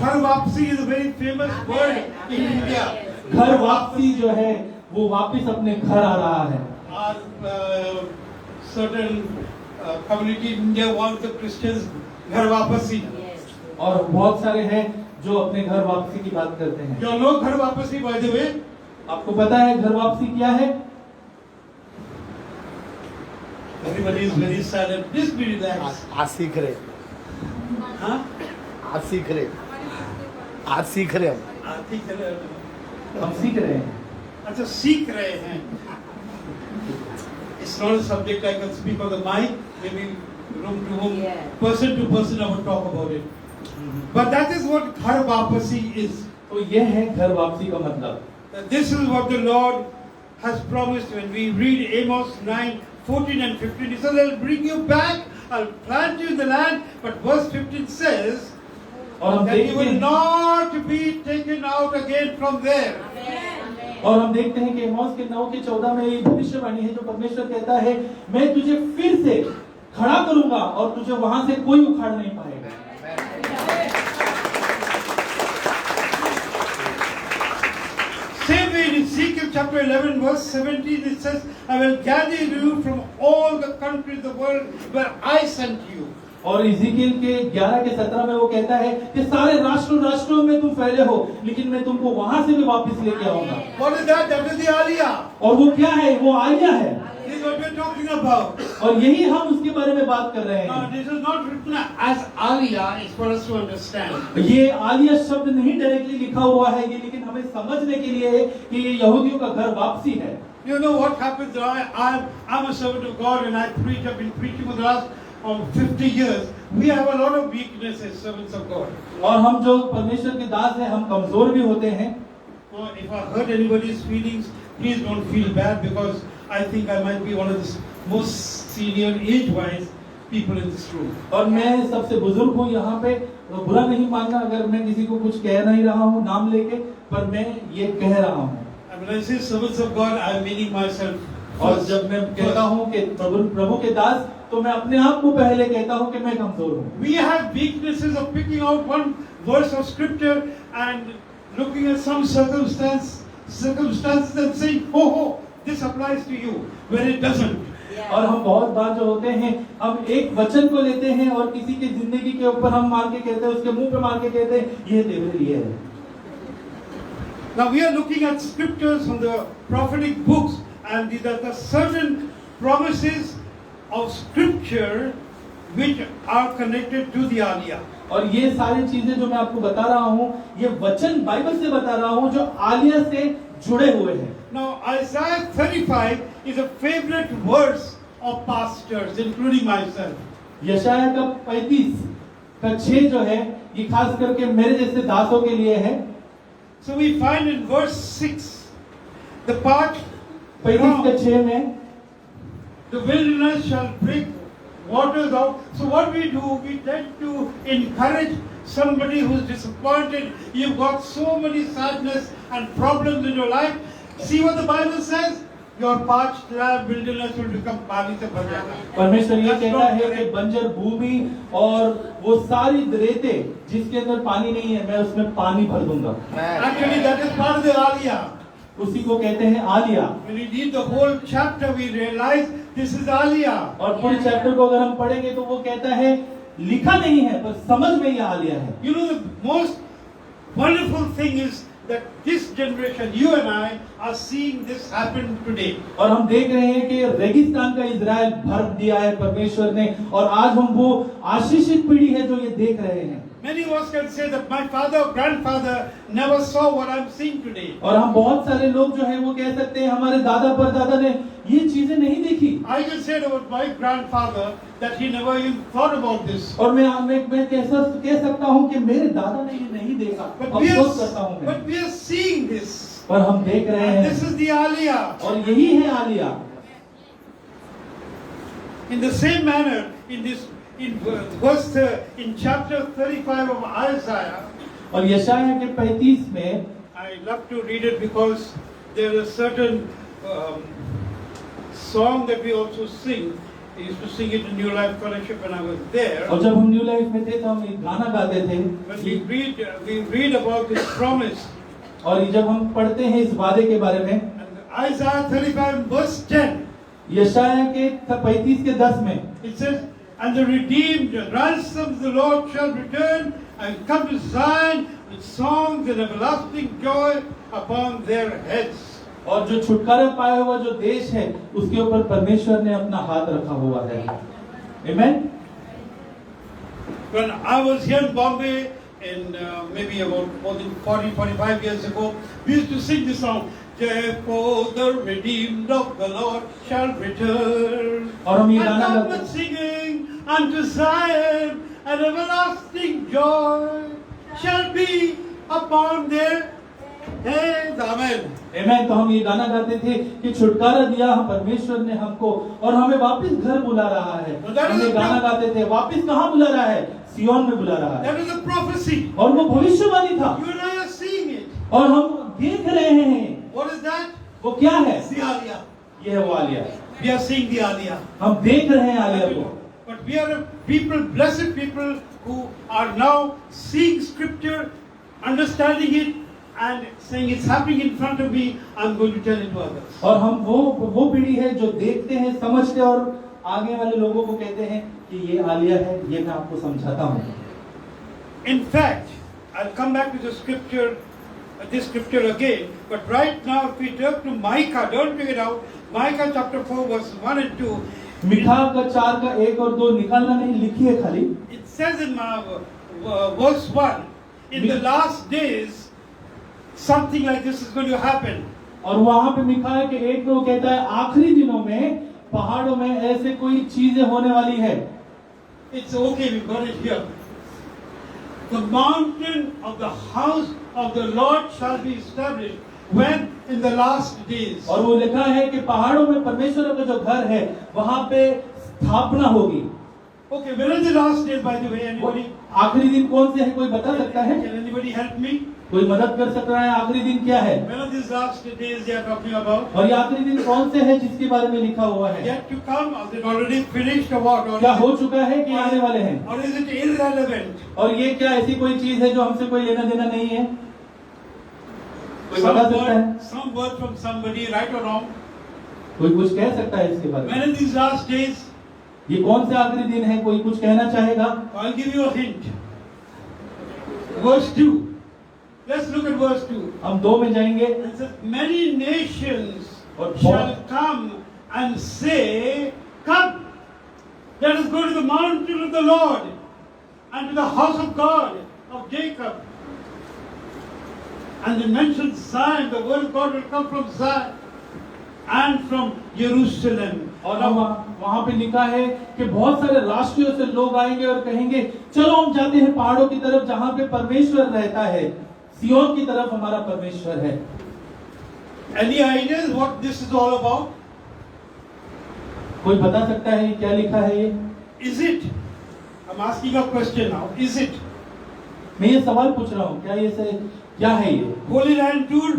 Ghar Vapsi is a very famous word in India. घर वापसी जो है वो वापस अपने घर आ रहा है। Our certain community in India wants the Christians Ghar Vapasi. और बहुत सारे हैं जो अपने घर वापसी की बात करते हैं। You know Ghar Vapasi, by the way? आपको पता है घर वापसी क्या है? Everybody is very silent. Please be relaxed. आज सीख रहे Huh? आज सीख रहे आज सीख रहे हम ठीक है। हम सीख रहे हैं। अच्छा सीख रहे हैं। It's not a subject I can speak on the mic. Maybe room to room, Yeah. person to person, I will talk about it. But that is what Ghar Vapasi is. तो ये है घर वापसी का मतलब। That this is what the Lord has promised when we read Amos 9:14 and 15. He says, I'll bring you back, I'll plant you in the land. But verse 15 says और हम that you देखते will हैं not be taken out again from there. और हम देखते हैं कि आमोस के 9 के 14 में ये भविष्यवाणी है जो परमेश्वर कहता है मैं तुझे फिर से खड़ा करूंगा और तुझे वहां से कोई उखाड़ नहीं पाएगा। Same way in Ezekiel chapter 11 verse 17 it says, I will gather you from all the countries of the world where I sent you. और इज़ीकियल के 11 के 17 में वो कहता है कि सारे राष्ट्रों में तुम फैले हो लेकिन मैं तुमको वहां से भी वापस लेके आऊंगा। What is that? That is the Aliyah. और वो क्या है? वो आलिया है। This is what we are talking about. और यही हम उसके बारे में बात कर रहे Now हैं। this is not written as Aliyah, it's for us to understand. ये आलिया शब्द नहीं डायरेक्टली लिखा हुआ है ये, लेकिन हमें समझने के लिए है कि ये यहूदियों का घर वापसी है। You know what happens? I'm a servant of God and I preach. I've been preaching for the last 50 years. We have a lot of weaknesses, servants of God. और हम जो परमेश्वर के दास हैं हम कमजोर भी होते हैं। If I hurt anybody's feelings, please don't feel bad because I think I might be one of the most senior age-wise people in this room. और मैं सबसे बुजुर्ग हूँ यहाँ पे, तो बुरा नहीं मानना अगर मैं किसी को कुछ कह नहीं रहा हूँ नाम लेके, पर मैं ये कह रहा हूँ। And when I say servants of God, I am meaning myself. और जब मैं कहता हूँ कि प्रभु के दास, तो मैं अपने आप को पहले कहता हूँ कि मैं कमजोर हूँ। We have weaknesses of picking out one verse of scripture and looking at some circumstances and saying, oh, this applies to you, when it doesn't. और हम बहुत बार जो होते हैं हम एक वचन को लेते हैं और किसी की जिंदगी के ऊपर हम मार के कहते हैं, उसके मुंह पे मार के कहते हैं ये तेरे लिए है। Now we are looking at scriptures from the prophetic books and these are the certain promises of scripture which are connected to the Aliyah. और ये सारी चीजें जो मैं आपको बता रहा हूँ ये वचन बाइबल से बता रहा हूँ जो आलिया से जुड़े हुए हैं। Now Isaiah 35 is a favorite verse of pastors, including myself. यशाया का 35 का 6 जो है ये खास करके मेरे जैसे दासों के लिए है। So we find in verse 6 the part 35 का 6 में the wilderness shall break waters out. So what we do, we tend to encourage somebody who's disappointed. You've got so many sadness and problems in your life. See what the Bible says? Your parched land wilderness will become पानी से भर जाएगा। परमेश्वर ये That's कहता not है कि correct. बंजर भूमि और वो सारी रेते जिसके अंदर पानी नहीं है मैं उसमें पानी भर दूंगा। Actually, that is part of the Aliyah. उसी को कहते हैं Alia. When we read the whole chapter, we realize this is Aliyah. और पूरे चैप्टर को अगर हम पढ़ेंगे तो वो कहता है लिखा नहीं है पर समझ में ये आलिया है। You know, the most wonderful thing is that this generation, you and I, are seeing this happen today. और हम देख रहे हैं कि रेगिस्तान का इजराइल भर दिया है परमेश्वर ने, और आज हम वो आशीषित पीढ़ी है जो ये देख रहे हैं। Many of us can say that my father or grandfather never saw what I'm seeing today. और हम बहुत सारे लोग जो है वो कह सकते हैं हमारे दादा परदादा ने ये चीजें नहीं देखी। I can say about my grandfather that he never even thought about this. और मैं कह सकता हूँ कि मेरे दादा ने ये नहीं देखा। अफसोस करता हूँ मैं। But we are seeing this. पर हम देख रहे And हैं। this is the Aliyah. और यही है Alia. In the same manner, in chapter 35 of Isaiah, और यशायाह के 35 में I love to read it because there is a certain song that we also sing. We used to sing it in New Life Fellowship when I was there. और जब हम new life में थे तो हम एक गाना गाते थे। When we read about this promise. और जब हम पढ़ते हैं इस वादे के बारे में, And Isaiah 35 verse 10. यशायाह के 35 के 10 में It says, and the redeemed ransoms the Lord shall return and come to Zion with songs and everlasting joy upon their heads. और जो छुटकारा पाया हुआ जो देश है उसके ऊपर परमेश्वर ने अपना हाथ रखा हुआ है। Amen? When I was here in Bombay, in maybe about more than 40-45 years ago, we used to sing this song. Therefore the redeemed of the Lord shall return. और हम ये And गाना come गाते with singing unto Zion, and everlasting joy shall be upon their heads. Amen. Amen? तो हम ये गाना गाते थे कि छुटकारा दिया हम परमेश्वर ने हमको और हमें वापस घर बुला रहा है। हम ये गाना गाते थे, वापस कहाँ बुला रहा है? सियोन में बुला रहा है। That is a prophecy. और वो भविष्यवाणी था। You and I are seeing it. और हम देख रहे हैं। What is that? वो क्या है? It's the Aliyah. ये है वो Alia. We are seeing the Aliyah. हम देख रहे हैं आलिया को। But we are a people, blessed people, who are now seeing Scripture, understanding it, and saying it's happening in front of me. I'm going to tell it to others. और हम वो पीढ़ी है जो देखते हैं, समझते और आगे वाले लोगों को कहते हैं कि ये आलिया है, ये मैं आपको समझाता हूँ। In fact, I'll come back to the Scripture, this Scripture again. But right now, if we turn to Micah, don't take it out. Micah chapter 4, verse 1 and 2. Milkha का 4 का 1 और 2 निकालना नहीं, लिखिए खाली। It says in verse 1, in the last days, something like this is going to happen. और वहां पे मिखा के 1 में वो कहता है आखिरी दिनों में पहाड़ों में ऐसे कोई चीजें होने वाली है। It's okay, we've got it here. The mountain of the house of the Lord shall be established when in the last days. और वो लिखा है कि पहाड़ों में परमेश्वर का जो घर है वहां पे स्थापना होगी। Okay, when is the last days, by the way? Anybody? आखिरी दिन कौन से है, कोई बता सकता है? Can anybody help me? कोई मदद कर सकता है? आखिरी दिन क्या है? When are these last days they are talking about? और ये आखिरी दिन कौन से है जिसके बारे में लिखा हुआ है? Yet to come, or they already finished or what? Or क्या हो चुका है कि आने वाले हैं? or is it irrelevant? और ये क्या ऐसी कोई चीज है जो हमसे कोई लेना देना नहीं है? कोई बता सकता है? Some word from somebody, right or wrong? कोई कुछ कह सकता है इसके बारे में? When are these last days? ये कौन से आखिरी दिन है? कोई कुछ कहना चाहेगा? I'll give you a hint. Verse 2. Let's look at verse 2. हम 2 में जाएंगे। It says, many nations और shall come and say, come, let us go to the mountain of the Lord and to the house of God of Jacob. And they mention Zion, the word of God will come from Zion and from Jerusalem. और वहां पे लिखा है कि बहुत सारे राष्ट्रीय से लोग आएंगे और कहेंगे चलो हम जाते हैं पहाड़ों की तरफ जहां पे परमेश्वर रहता है, सियोन की तरफ हमारा परमेश्वर है। Any ideas what this is all about? कोई बता सकता है ये क्या लिखा है? ये Is it? I'm asking a question now. Is it मैं ये सवाल पूछ रहा हूँ, क्या ये क्या है ये? Holy Land Tour?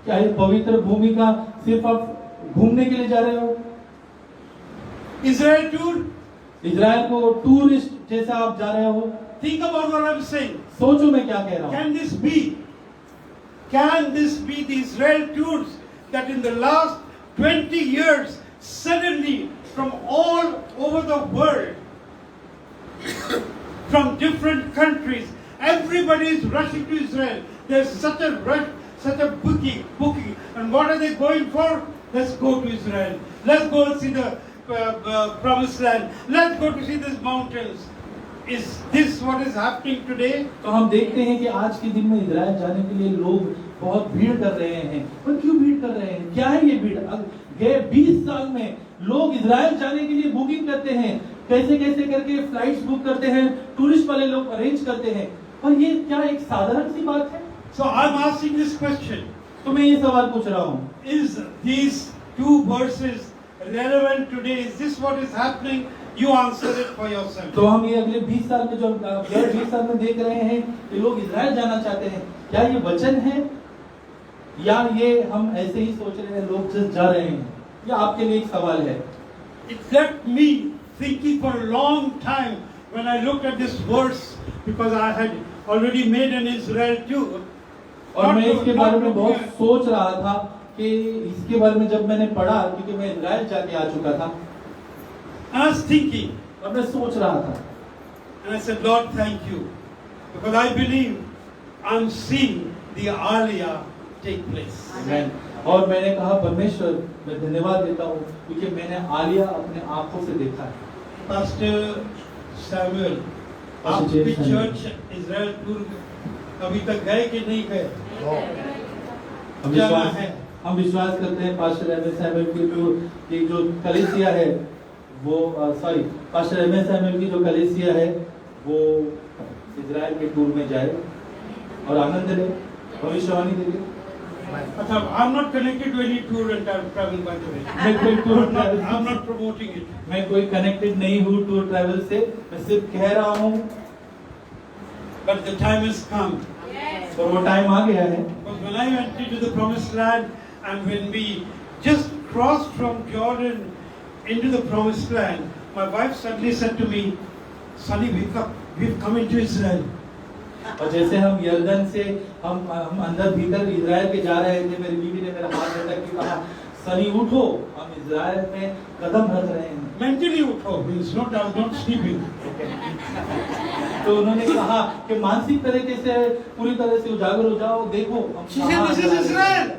क्या ये पवित्र भूमि का सिर्फ आप घूमने के लिए जा रहे हो? Israel Tour? इजराइल को टूरिस्ट जैसा आप जा रहे हो? Think about what I'm saying. सोचो मैं क्या कह रहा हूँ। Can this be? Can this be the Israel tours that in the last 20 years suddenly from all over the world, from different countries, Everybody is rushing to Israel. There's such a rush, such a booking. And what are they going for? Let's go to Israel. Let's go and see the promised land. Let's go to see these mountains. Is this what is happening today? तो हम देखते हैं कि आज के दिन में Israel जाने के लिए लोग बहुत भीड़ कर रहे हैं। और क्यों भीड़ कर रहे हैं? क्या है ये भीड़? गए 20 साल में लोग इजराइल जाने के लिए बुकिंग करते हैं, कैसे कैसे करके फ्लाइट्स बुक करते हैं, टूरिस्ट वाले लोग अरेंज करते हैं। और ये क्या एक साधारण सी बात है? So I'm asking this question. तो मैं ये सवाल पूछ रहा हूँ, Is these two verses relevant today? Is this what is happening? You answer it for yourself. तो हम ये अगले 20 साल में जो 20 साल में देख रहे हैं कि लोग इजराइल जाना चाहते हैं, क्या ये वचन है या ये हम ऐसे ही सोच रहे हैं लोग जस्ट जा रहे हैं? ये आपके लिए एक सवाल है। It left me thinking for a long time when I looked at this verse, because I had already made an Israel tour. और मैं इसके बारे में बहुत सोच रहा था कि इसके बारे में जब मैंने पढ़ा, क्योंकि मैं इजराइल जाके आ चुका था, I was thinking, और मैं सोच रहा था, and I said, Lord, thank you, because I believe I'm seeing the Aliyah take place. Amen. और मैंने कहा परमेश्वर मैं धन्यवाद देता हूँ क्योंकि मैंने आलिया अपने आंखों से देखा है। Pastor Samuel, Pastor आपकी James Samuel। Church Israel tour अभी तक गए कि नहीं गए? हम विश्वास करते हैं पास्टर एम एस सैमुअल की जो कलीसिया है वो पास्टर एम एस सैमुअल की जो कलीसिया है वो इजराइल के टूर में जाए और आनंद ले, भविष्यवाणी देंगे। अच्छा, I'm not connected to any tour and travel, by the way. मैं कोई tour travel I'm not promoting it. मैं कोई कनेक्टेड नहीं हूँ टूर ट्रैवल से, मैं सिर्फ कह रहा हूँ। But the time has come. और वो टाइम आ गया है। Because when I went into the promised land and when we just crossed from Jordan into the promised land, my wife suddenly said to me, Sonny, wake up, we've come into Israel. और जैसे हम यर्दन से हम अंदर भीतर Israel के जा रहे थे, मेरी बीवी ने मेरा हाथ पकड़ के कहा, सनी उठो, हम इजराइल में कदम रख रहे हैं। Mentally utho, means not, I was not sleeping. तो उन्होंने कहा कि मानसिक तरीके से पूरी तरह से उजागर हो जाओ, देखो हम She said, this is Israel.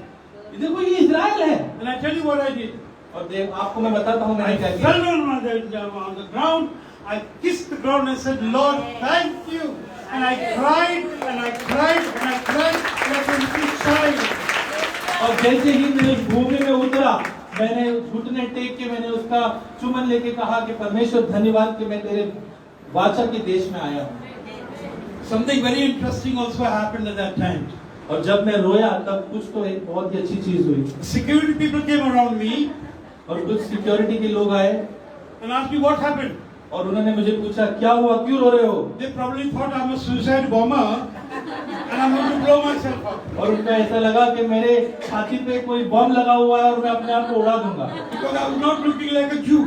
देखो ये इजराइल है। And I tell you what I did. और देख आपको मैं बताता हूँ मैंने क्या I किया। fell on the ground. I kissed the ground and said, Lord, thank you. And I cried and I cried and I cried like a little child. और जैसे ही मैं उस भूमि में उतरा, मैंने घुटने टेक के मैंने उसका चुम्बन लेके कहा कि परमेश्वर धन्यवाद कि मैं तेरे वाचा के देश में आया हूँ। Something very interesting also happened at that time. और जब मैं रोया तब कुछ तो एक बहुत ही अच्छी चीज हुई। Security people came around me और कुछ सिक्योरिटी के लोग आए and asked me what happened. और उन्होंने मुझे पूछा क्या हुआ, क्यों रो रहे हो? They probably thought I'm a suicide bomber and I'm going to blow myself up. और उनको ऐसा लगा कि मेरे छाती पे कोई बम लगा हुआ है और मैं अपने आप को उड़ा दूंगा। Because I was not looking like a Jew.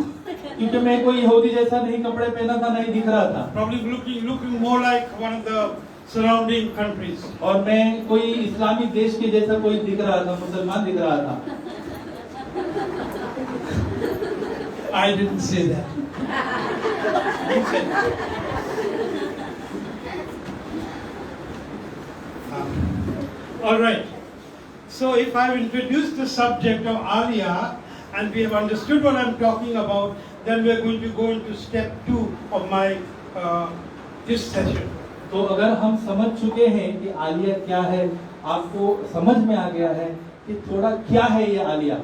क्योंकि मैं कोई यहूदी जैसा नहीं कपड़े पहना था, नहीं दिख रहा था। Probably looking more like one of the surrounding countries. और मैं कोई इस्लामी देश के जैसा कोई दिख रहा था, मुसलमान दिख रहा था। I didn't say that. You said it. All right. So if I've introduced the subject of Aliyah and we have understood what I'm talking about, then we're going to go into step 2 of my this session. तो अगर हम समझ चुके हैं कि आलिया क्या है, आपको समझ में आ गया है कि थोड़ा क्या है ये आलिया,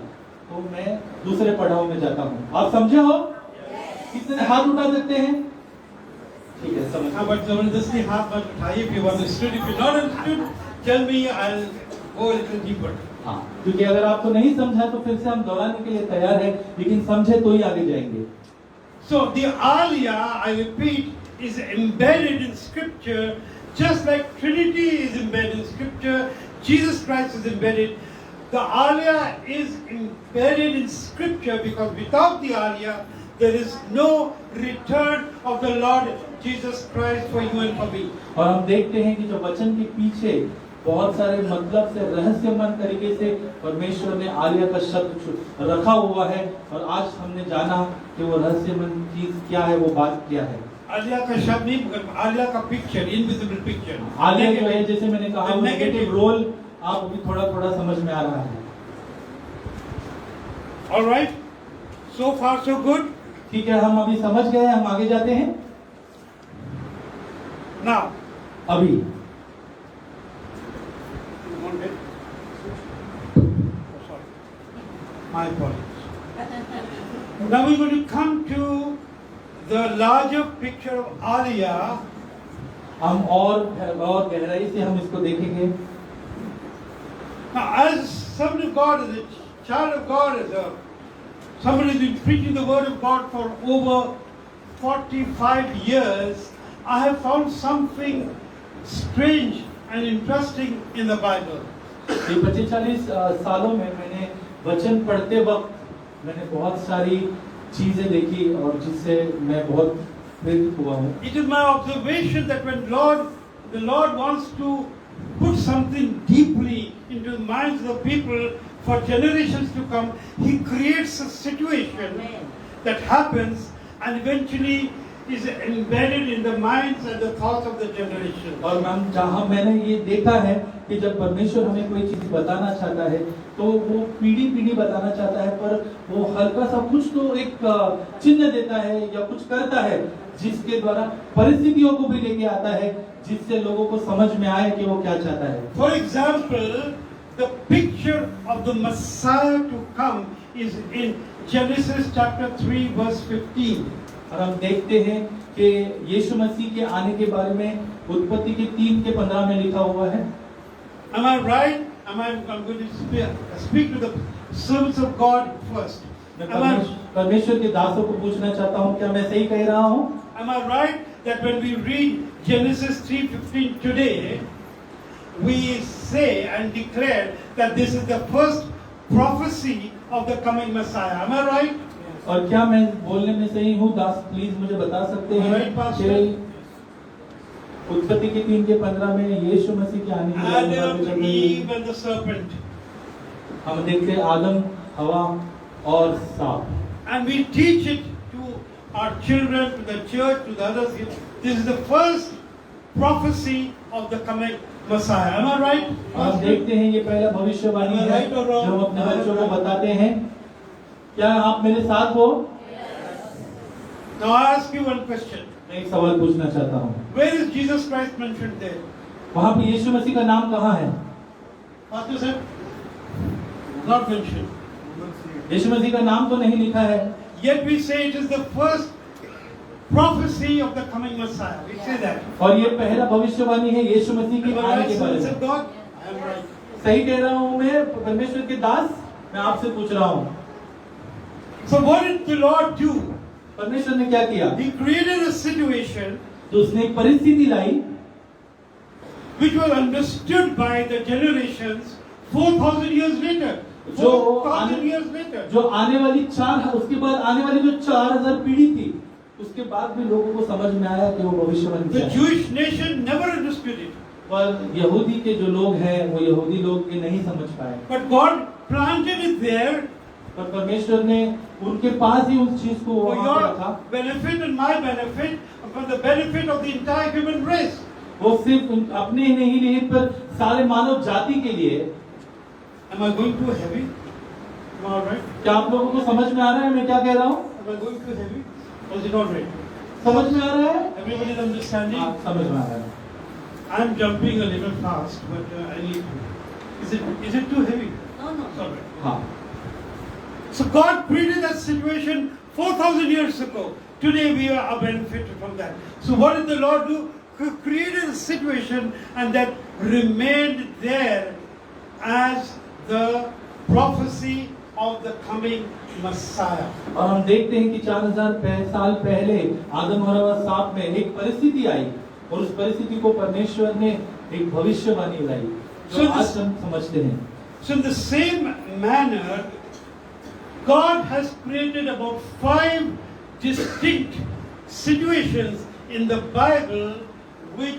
तो मैं दूसरे पड़ाव में जाता हूँ। आप समझे हो? कितने हाथ उठा सकते हैं? ठीक है, समझ। हाँ, but जबरदस्ती हाथ मत उठाइए। If you understood, if you not understood, tell me. I'll go a little deeper. हाँ, क्योंकि अगर आपको नहीं समझा तो फिर से हम दोहराने के लिए तैयार है, लेकिन समझे तो ही आगे जाएंगे। So the Aliyah, I repeat, is embedded in Scripture, just like Trinity is embedded in Scripture. Jesus Christ is embedded. The Aliyah is embedded in Scripture because without the Aliyah, there is no return of the Lord Jesus Christ for you and for me. और हम देखते हैं कि जो वचन के पीछे बहुत सारे मतलब से रहस्यमय तरीके से परमेश्वर ने आलिया का शब्द रखा हुआ है, और आज हमने जाना कि वो रहस्यमय चीज क्या है, वो बात क्या है। आलिया का शब्द नहीं, आलिया का पिक्चर, इनविजिबल पिक्चर। आलिया जो है, जैसे मैंने कहा, The नेगेटिव negative रोल आप अभी थोड़ा थोड़ा समझ में आ रहा है। All right, so far so good. ठीक है, हम अभी समझ गए, हम आगे जाते हैं। Now, अभी one minute. Oh, sorry, my apologies. Now we're going to come to the larger picture of Alia. हम और गहराई से हम इसको देखेंगे। Now, as son of God, as a child of God, as a somebody who's been preaching the word of God for over 45 years, I have found something strange and interesting in the Bible. ये 45 सालों में मैंने वचन पढ़ते वक्त मैंने बहुत सारी चीजें देखी और जिससे मैं बहुत प्रेरित हुआ हूँ। It is my observation that when the Lord wants to put something deeply into the minds of the people for generations to come, He creates a situation Amen. that happens and eventually is embedded in the minds and the thoughts of the generation. और ma'am, जहाँ मैंने ये देखा है कि जब परमेश्वर हमें कोई चीज बताना चाहता है तो वो पीढ़ी पीढ़ी बताना चाहता है, पर वो हल्का सा कुछ तो एक चिन्ह देता है या कुछ करता है जिसके द्वारा परिस्थितियों को भी लेके आता है, जिससे लोगों को समझ में आए कि वो क्या चाहता है। For example, the picture of the Messiah to come is in Genesis chapter 3 verse 15. और हम देखते हैं कि यीशु मसीह के आने के बारे में उत्पत्ति के 3:15 में लिखा हुआ है। Am I right? I'm going to speak to the servants of God first. मैं Am I, परमेश्वर के दासों को पूछना चाहता हूँ, क्या मैं सही कह रहा हूँ? am I right that when we read Genesis 3:15 today, we say and declare that this is the first prophecy of the coming Messiah? Am I right? और क्या मैं बोलने में सही हूँ? दास प्लीज मुझे बता सकते हैं Right, Pastor. कि उत्पत्ति के 3:15 में यीशु मसीह के आने के बारे में Adam, जब Eve, and the serpent. हम देखते हैं आदम, हवा और सांप, And we teach it to our children, to the church, to the others here. This is the first prophecy of the coming Messiah. Am I right? हम देखते हैं ये पहला भविष्यवाणी है Right or जो wrong? हम अपने बच्चों को बताते हैं। क्या आप मेरे साथ हो? Now I ask you one question. मैं एक सवाल पूछना चाहता हूँ। Where is Jesus Christ mentioned there? वहाँ पे यीशु मसीह का नाम कहाँ है? Pastor said, not mentioned. यीशु मसीह का नाम तो नहीं लिखा है, Yet we say it is the first prophecy of the coming Messiah. We say that. और ये पहला भविष्यवाणी है यीशु मसीह Am के I आने right, के बारे sons of में। God? I am right. सही कह रहा हूँ मैं, परमेश्वर के दास? मैं आपसे पूछ रहा हूँ, So what did the Lord do? परमेश्वर ने क्या किया? He created a situation तो उसने एक परिस्थिति लाई which was understood by the generations 4,000 years later. जो 4,000 years later. जो आने वाली उसके बाद आने वाली जो 4000 पीढ़ी थी, उसके बाद भी लोगों को समझ में आया कि वो भविष्यवाणी The क्या है। Jewish nation never understood it. पर यहूदी के जो लोग हैं वो यहूदी लोग ये नहीं समझ पाए, But God planted it there पर परमेश्वर ने उनके पास ही उस चीज को for वहां पे your रखा। benefit and my benefit, and for the benefit of the entire human race. वो सिर्फ अपने ही नहीं लिए पर सारे मानव जाति के लिए। Am I going too heavy? Am I all right? क्या आप लोगों को समझ में आ रहा है मैं क्या कह रहा हूँ? Am I going too heavy? Or is it all right? समझ में आ रहा है? Everybody is understanding? हाँ, समझ में आ रहा है। I'm jumping a little fast, but I need to. Is it too heavy? No, no. It's all right. हाँ, So God created that situation 4,000 years ago. Today we are benefited from that. So what did the Lord do? He created a situation and that remained there as the prophecy of the coming Messiah. और हम देखते हैं कि 4000 साल पहले आदम और हवा साथ में एक परिस्थिति आई और उस परिस्थिति को परमेश्वर ने एक भविष्यवाणी लाई जो So आज this- हम समझते हैं। So in the same manner, God has created about 5 distinct situations in the Bible which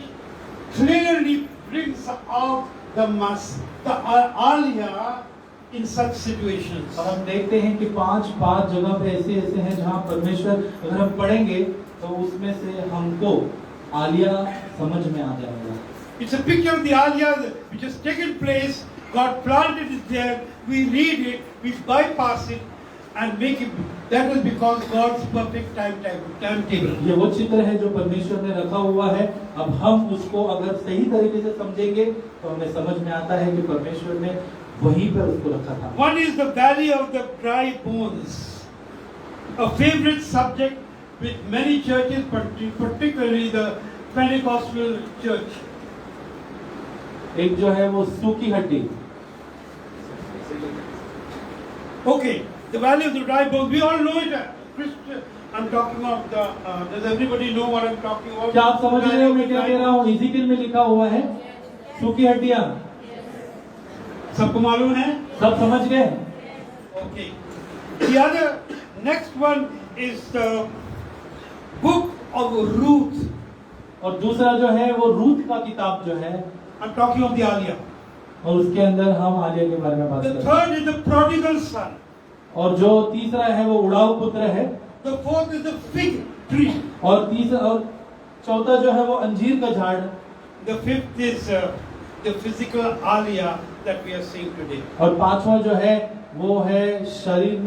clearly brings out the Aliyah in such situations. और हम देखते हैं कि 5 जगह पे ऐसे हैं जहाँ परमेश्वर, अगर हम पढ़ेंगे तो उसमें से हमको आलिया समझ में आ जाएगा। It's a picture of the aliyah which has taken place. God planted it there. We read it, we bypass it, and make it. That is because God's perfect timetable. ये वो चित्र है जो परमेश्वर ने रखा हुआ है। अब हम उसको अगर सही तरीके से समझेंगे तो हमें समझ में आता है कि परमेश्वर ने वहीं पर उसको रखा था। One is the valley of the dry bones, a favorite subject with many churches, particularly the Pentecostal church. एक जो है वो सूखी हड्डी। Okay, the valley of the dry bones. We all know it. Christian. I'm talking of the. Does everybody know what I'm talking about? क्या आप समझ रहे हो मैं क्या कह रहा हूँ? इज़ीकिएल में लिखा हुआ है सूखी हड्डियाँ। सबको मालूम है? सब समझ गए? Okay. The other next one is the book of Ruth. और दूसरा जो है वो रूथ का किताब जो है, I'm talking of the Aliyah. और उसके अंदर हम आलिया के बारे में बात The करते हैं। third is the prodigal son. और जो तीसरा है वो उड़ाऊ पुत्र है। The fourth is the fig tree. और तीसरा और चौथा जो है वो अंजीर का झाड़। The fifth is the physical Aliyah that we are seeing today. और पांचवा जो है वो है शारीरिक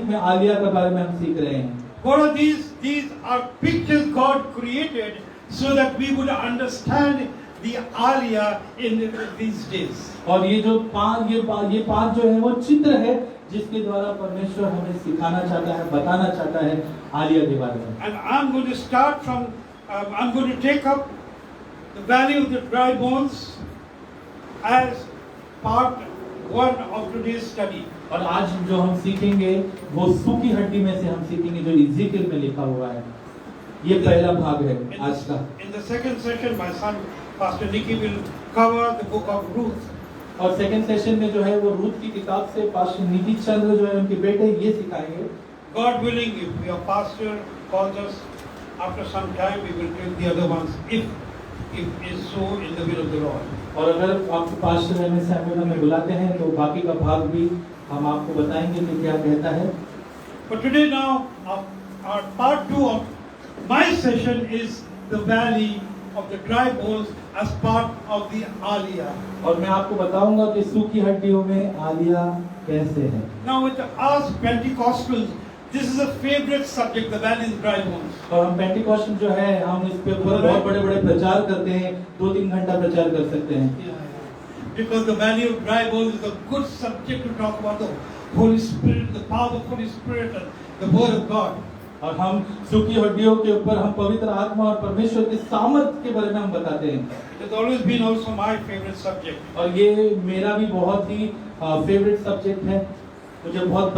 में आलिया के बारे में हम सीख रहे हैं। What are these? These are pictures God created so that we would understand the Aliyah in these days. और ये जो पांच जो है वो चित्र है जिसके द्वारा परमेश्वर हमें सिखाना चाहता है, बताना चाहता है आलिया के बारे में। And I'm going to start from. I'm going to take up the valley of the dry bones as part one of today's study. और आज जो हम सीखेंगे वो सूखी हड्डी में से हम सीखेंगे जो इज़ीकिएल में लिखा हुआ है। ये पहला भाग है आज का। In the second session, my son Pastor Nicky will cover the book of Ruth. और सेकंड सेशन में जो है वो रूथ की किताब से पास्टर निधि चंद्र जो है उनके बेटे ये सिखाएंगे। God willing, if your pastor calls us after some time, we will take the other ones if it is so in the will of the Lord. और अगर आपके पास्टर एम एस सैमुअल हमें बुलाते हैं तो बाकी का भाग भी हम आपको बताएंगे कि क्या कहता है। But today now, our part 2 of my session is the valley of the dry bones as part of the Aliyah. और मैं आपको बताऊंगा कि सूखी हड्डियों में आलिया कैसे है। Now with us Pentecostals, this is a favorite subject, the valley of the dry bones. और हम पेंटिकॉस्टल जो है हम इस पे बहुत बड़े-बड़े प्रचार करते हैं, 2-3 घंटा प्रचार कर सकते हैं। Because the valley of dry bones is a good subject to talk about the Holy Spirit, the power of the Holy Spirit and the Word of God. और हम सूखी हड्डियों के ऊपर हम पवित्र आत्मा और परमेश्वर के सामर्थ के बारे में हम बताते हैं। It has always been also my favorite subject. और ये मेरा भी बहुत ही फेवरेट सब्जेक्ट है, मुझे बहुत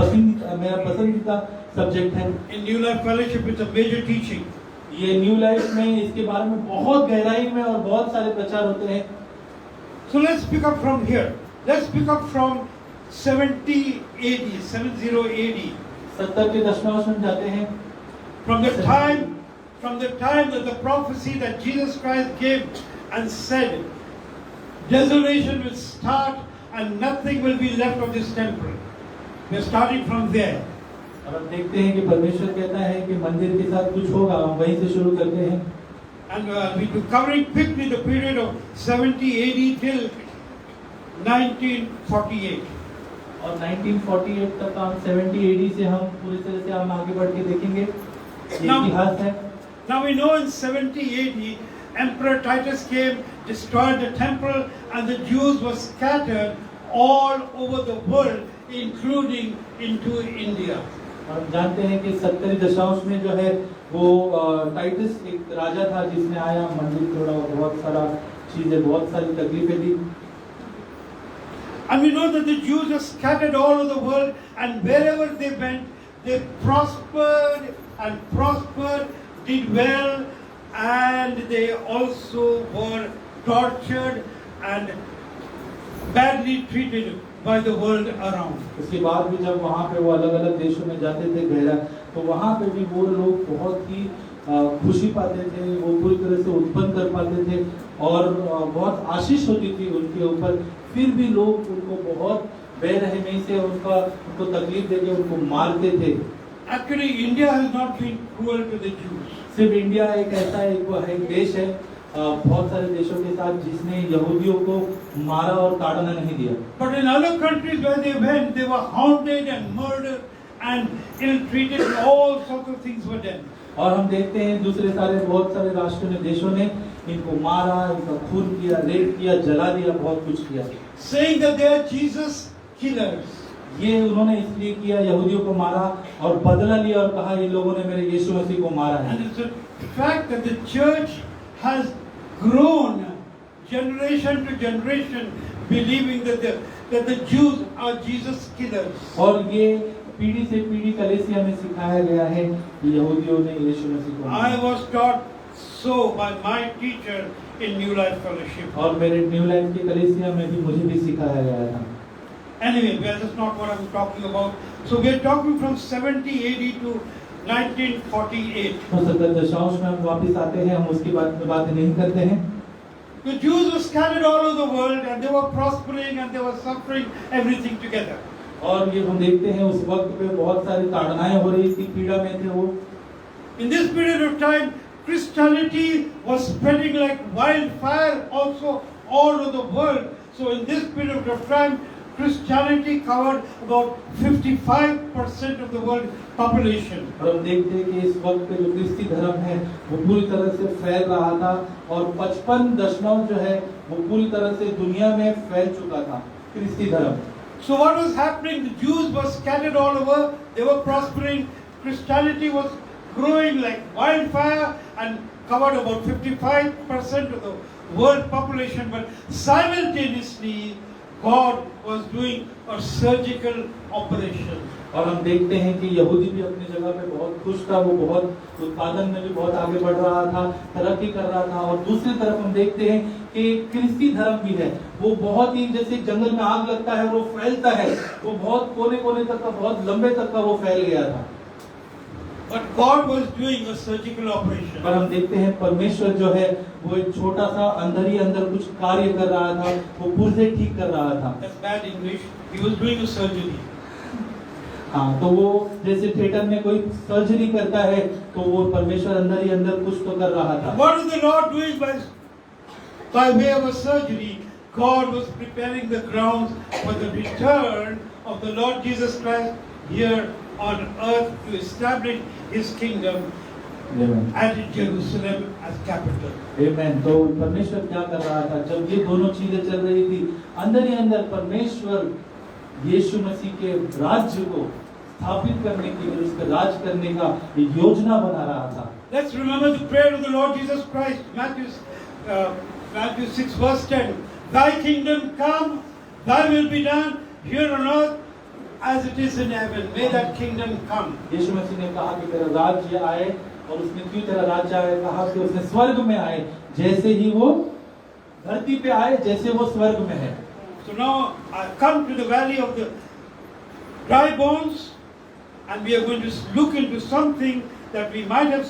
मेरा पसंदीदा सब्जेक्ट है। In New Life Fellowship, it's a major teaching. ये न्यू लाइफ में इसके बारे में बहुत गहराई में और बहुत सारे प्रचार होते हैं। So let's pick up from here. Let's pick up from 70 AD, 70 AD. 70 के दशमांश में जाते हैं। From the time that the prophecy that Jesus Christ gave and said, desolation will start and nothing will be left of this temple. We are starting from there. और हम देखते हैं कि परमेश्वर कहता है कि मंदिर के साथ कुछ होगा, हम वहीं से शुरू करते हैं। And we do covering quickly the period of 70 AD till 1948. और 1948 तक हम 70 AD से हम पूरी तरह से हम आगे बढ़ के देखेंगे। ये इतिहास है। Now we know in 70 AD, Emperor Titus came, destroyed the temple, and the Jews were scattered all over the world, including into India. और हम जानते हैं कि 70 दशमांश में जो है वो टाइटस एक राजा था जिसने आया, मंदिर तोड़ा, बहुत सारा चीजें, बहुत सारी तकलीफें दी। And we know that the Jews are scattered all over the world, and wherever they went, they prospered and prospered, did well, and they also were tortured and badly treated by the world around. उसके बाद भी जब वहाँ पे वो अलग-अलग देशों में जाते थे गहरा, तो वहाँ पे भी वो लोग बहुत ही खुशी पाते थे, वो पूरी तरह से उत्पन्न कर पाते थे और बहुत आशीष होती थी उनके ऊपर। फिर भी लोग उनको बहुत बेरहमी से उनको तकलीफ देके उनको मारते थे। Actually, India has not been cruel to the Jews. सिर्फ इंडिया एक ऐसा एक देश है बहुत सारे देशों के साथ जिसने यहूदियों को मारा और ताड़ना नहीं दिया। But in other countries where they went, they were haunted and murdered and ill-treated, and all sorts of things were done. और हम देखते हैं दूसरे बहुत सारे राष्ट्रों ने देशों ने इनको मारा, इनका खून किया, रेप किया, जला दिया, बहुत कुछ किया, Saying that they are Jesus killers. ये उन्होंने इसलिए किया, यहूदियों को मारा और बदला लिया और कहा इन लोगों ने मेरे यीशु मसीह को मारा है। And it's a fact that the church has grown generation to generation believing that the Jews are Jesus killers. और ये पीढ़ी से पीढ़ी कलीसिया में सिखाया गया है कि यहूदियों ने यीशु मसीह को मारा। I was taught so by my teacher in New Life Fellowship. और मेरे न्यू लाइफ की कलीसिया में भी मुझे भी सिखाया गया था। Anyway, well, that's not what I'm talking about. So we're talking from 70 AD to 1948. तो 70 दशमांश में हम वापस आते हैं, हम उसकी बात नहीं करते हैं। The Jews were scattered all over the world and they were prospering and they were suffering everything together. और ये हम देखते हैं उस वक्त पे बहुत सारी ताड़नाएं हो रही थी, पीड़ा में थे वो। In this period of time, Christianity was spreading like wildfire also all over the world. So in this period of time, Christianity covered about 55% of the world population. और हम देखते हैं कि इस वक्त पे जो क्रिस्ती धर्म है वो पूरी तरह से फैल रहा था और 55% जो है वो पूरी तरह से दुनिया में फैल चुका था क्रिस्ती धर्म। So what was happening? The Jews were scattered all over. They were prospering. Christianity was growing like wildfire and covered about 55% of the world population. But simultaneously, God was doing a surgical operation. और हम देखते हैं कि यहूदी भी अपनी जगह पे बहुत खुश था, वो बहुत उत्पादन में भी बहुत आगे बढ़ रहा था, तरक्की कर रहा था। और दूसरी तरफ हम देखते हैं कि क्रिस्ती धर्म भी है, वो बहुत ही जैसे जंगल में आग लगता है वो फैलता है, वो बहुत कोने कोने तक का, बहुत लंबे तक का वो फैल गया था। But God was doing a surgical operation. पर हम देखते हैं परमेश्वर जो है वो एक छोटा सा अंदर ही अंदर कुछ कार्य कर रहा था, वो पुर्जे ठीक कर रहा था। That's bad English. He was doing a surgery. हाँ, तो वो जैसे थिएटर में कोई सर्जरी करता है तो वो परमेश्वर अंदर ही अंदर कुछ तो कर रहा था। What is the Lord doing by way of a surgery? God was preparing the grounds for the return of the Lord Jesus Christ here on earth to establish His kingdom at Jerusalem as capital. Amen. तो परमेश्वर क्या कर रहा था जब ये दोनों चीजें चल रही थी, अंदर ही अंदर परमेश्वर यीशु मसीह के राज्य को स्थापित करने के लिए, उसका राज करने का एक योजना बना रहा था। Let's remember the prayer of the Lord Jesus Christ, Matthew 6 verse 10. Thy kingdom come, thy will be done here on earth as it is in heaven. May that kingdom come. यीशु मसीह ने कहा कि तेरा राज्य आए, और उसने क्यों तेरा राज्य आए कहा कि उसने स्वर्ग में आए, जैसे ही वो धरती पे आए, जैसे वो स्वर्ग में है। So now I come to the valley of the dry bones, and we are going to look into something that we might have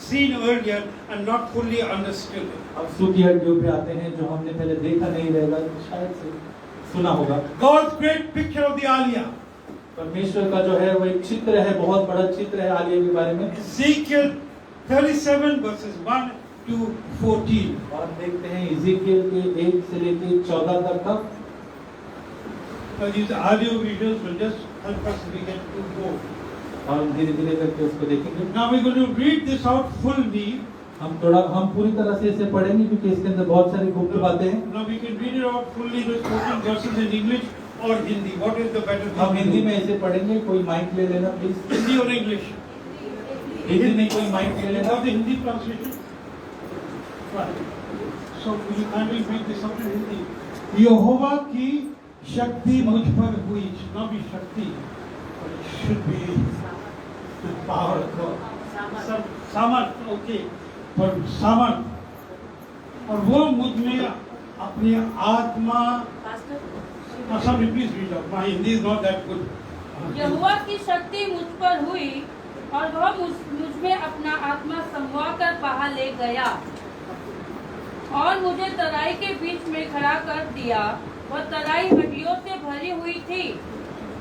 seen earlier and not fully understood. अब सूखी हड्डियों पे आते हैं जो हमने पहले देखा नहीं रहेगा, शायद से सुना होगा। God's great picture of the Aliyah. परमेश्वर का जो है वो एक चित्र है, बहुत बड़ा चित्र है आलिया के बारे में। Ezekiel 37 verses 1 to 14. और हम देखते हैं इज़ेकियल के 1 से लेकर 14 तक का। So these audio visuals will just help us we get to go. और हम धीरे धीरे करके उसको देखेंगे। Now we're going to read this out fully. हम पूरी तरह से इसे पढ़ेंगे क्योंकि इसके अंदर बहुत सारी गुप्त बातें हैं। Now we can read it out fully, those 14 verses in English or Hindi. What is the better thing? हम हिंदी में इसे पढ़ेंगे, कोई माइक ले लेना please. Hindi or English? Hindi में कोई माइक ले You लेना। have the Hindi translation? Right. So will you kindly read this out in Hindi? यहोवा की शक्ति मुझ पर हुई, it should not be शक्ति, but it should be the power of God. सामर्थ, okay, पर सामर्थ, और वो मुझ में अपनी आत्मा, somebody please read out. My Hindi is not that good. यहोवा की शक्ति मुझ पर हुई और वह मुझ में अपना आत्मा समवा कर बाहर ले गया और मुझे तराई के बीच में खड़ा कर दिया। वह तराई हड्डियों से भरी हुई थी।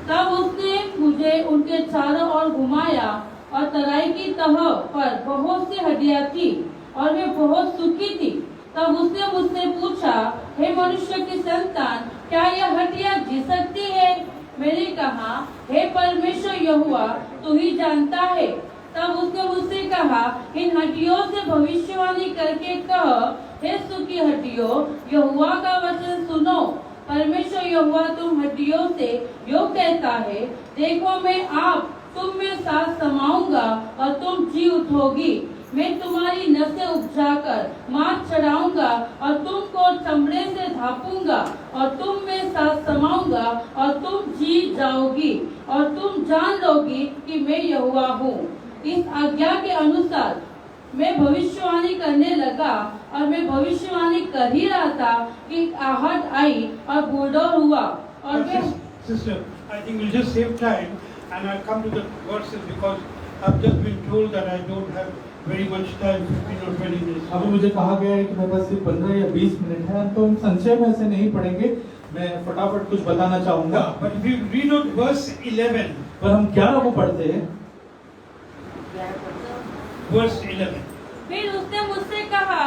तब उसने मुझे उनके चारों ओर घुमाया और तराई की तह पर बहुत सी हड्डियां थी और वे बहुत सूखी थी। तब उसने मुझसे पूछा, हे मनुष्य की संतान, क्या यह हड्डियां जी सकती है? मैंने कहा, हे परमेश्वर यहोवा, तू ही जानता है। तब उसने मुझसे कहा, इन हड्डियों से भविष्यवाणी करके कह, हे सूखी हड्डियों, यहोवा का वचन सुनो। परमेश्वर यहोवा तुम हड्डियों से यो कहता है, देखो मैं आप तुम में सांस समाऊंगा और तुम जी उठोगी। मैं तुम्हारी नसें उपजाकर मांस चढ़ाऊंगा और तुमको चमड़े से ढापूंगा और तुम में सांस समाऊंगा और तुम जी जाओगी और तुम जान लोगी कि मैं यहोवा हूँ। इस आज्ञा के अनुसार मैं भविष्यवाणी करने लगा और मैं भविष्यवाणी कर ही रहा था कि आहट आई और बूढ़ा हुआ और वे Sister, I think we'll just save time and I'll come to the verses because I've just been told that I don't have very much time, 15 or 20 minutes. अभी मुझे कहा गया है कि मेरे पास सिर्फ 15 या 20 मिनट है, तो हम संचय में से नहीं पढ़ेंगे। मैं फटाफट कुछ बताना चाहूंगा। Yeah, but if you read out verse 11, पर हम 11 को पढ़ते हैं। verse 11. फिर उसने मुझसे कहा,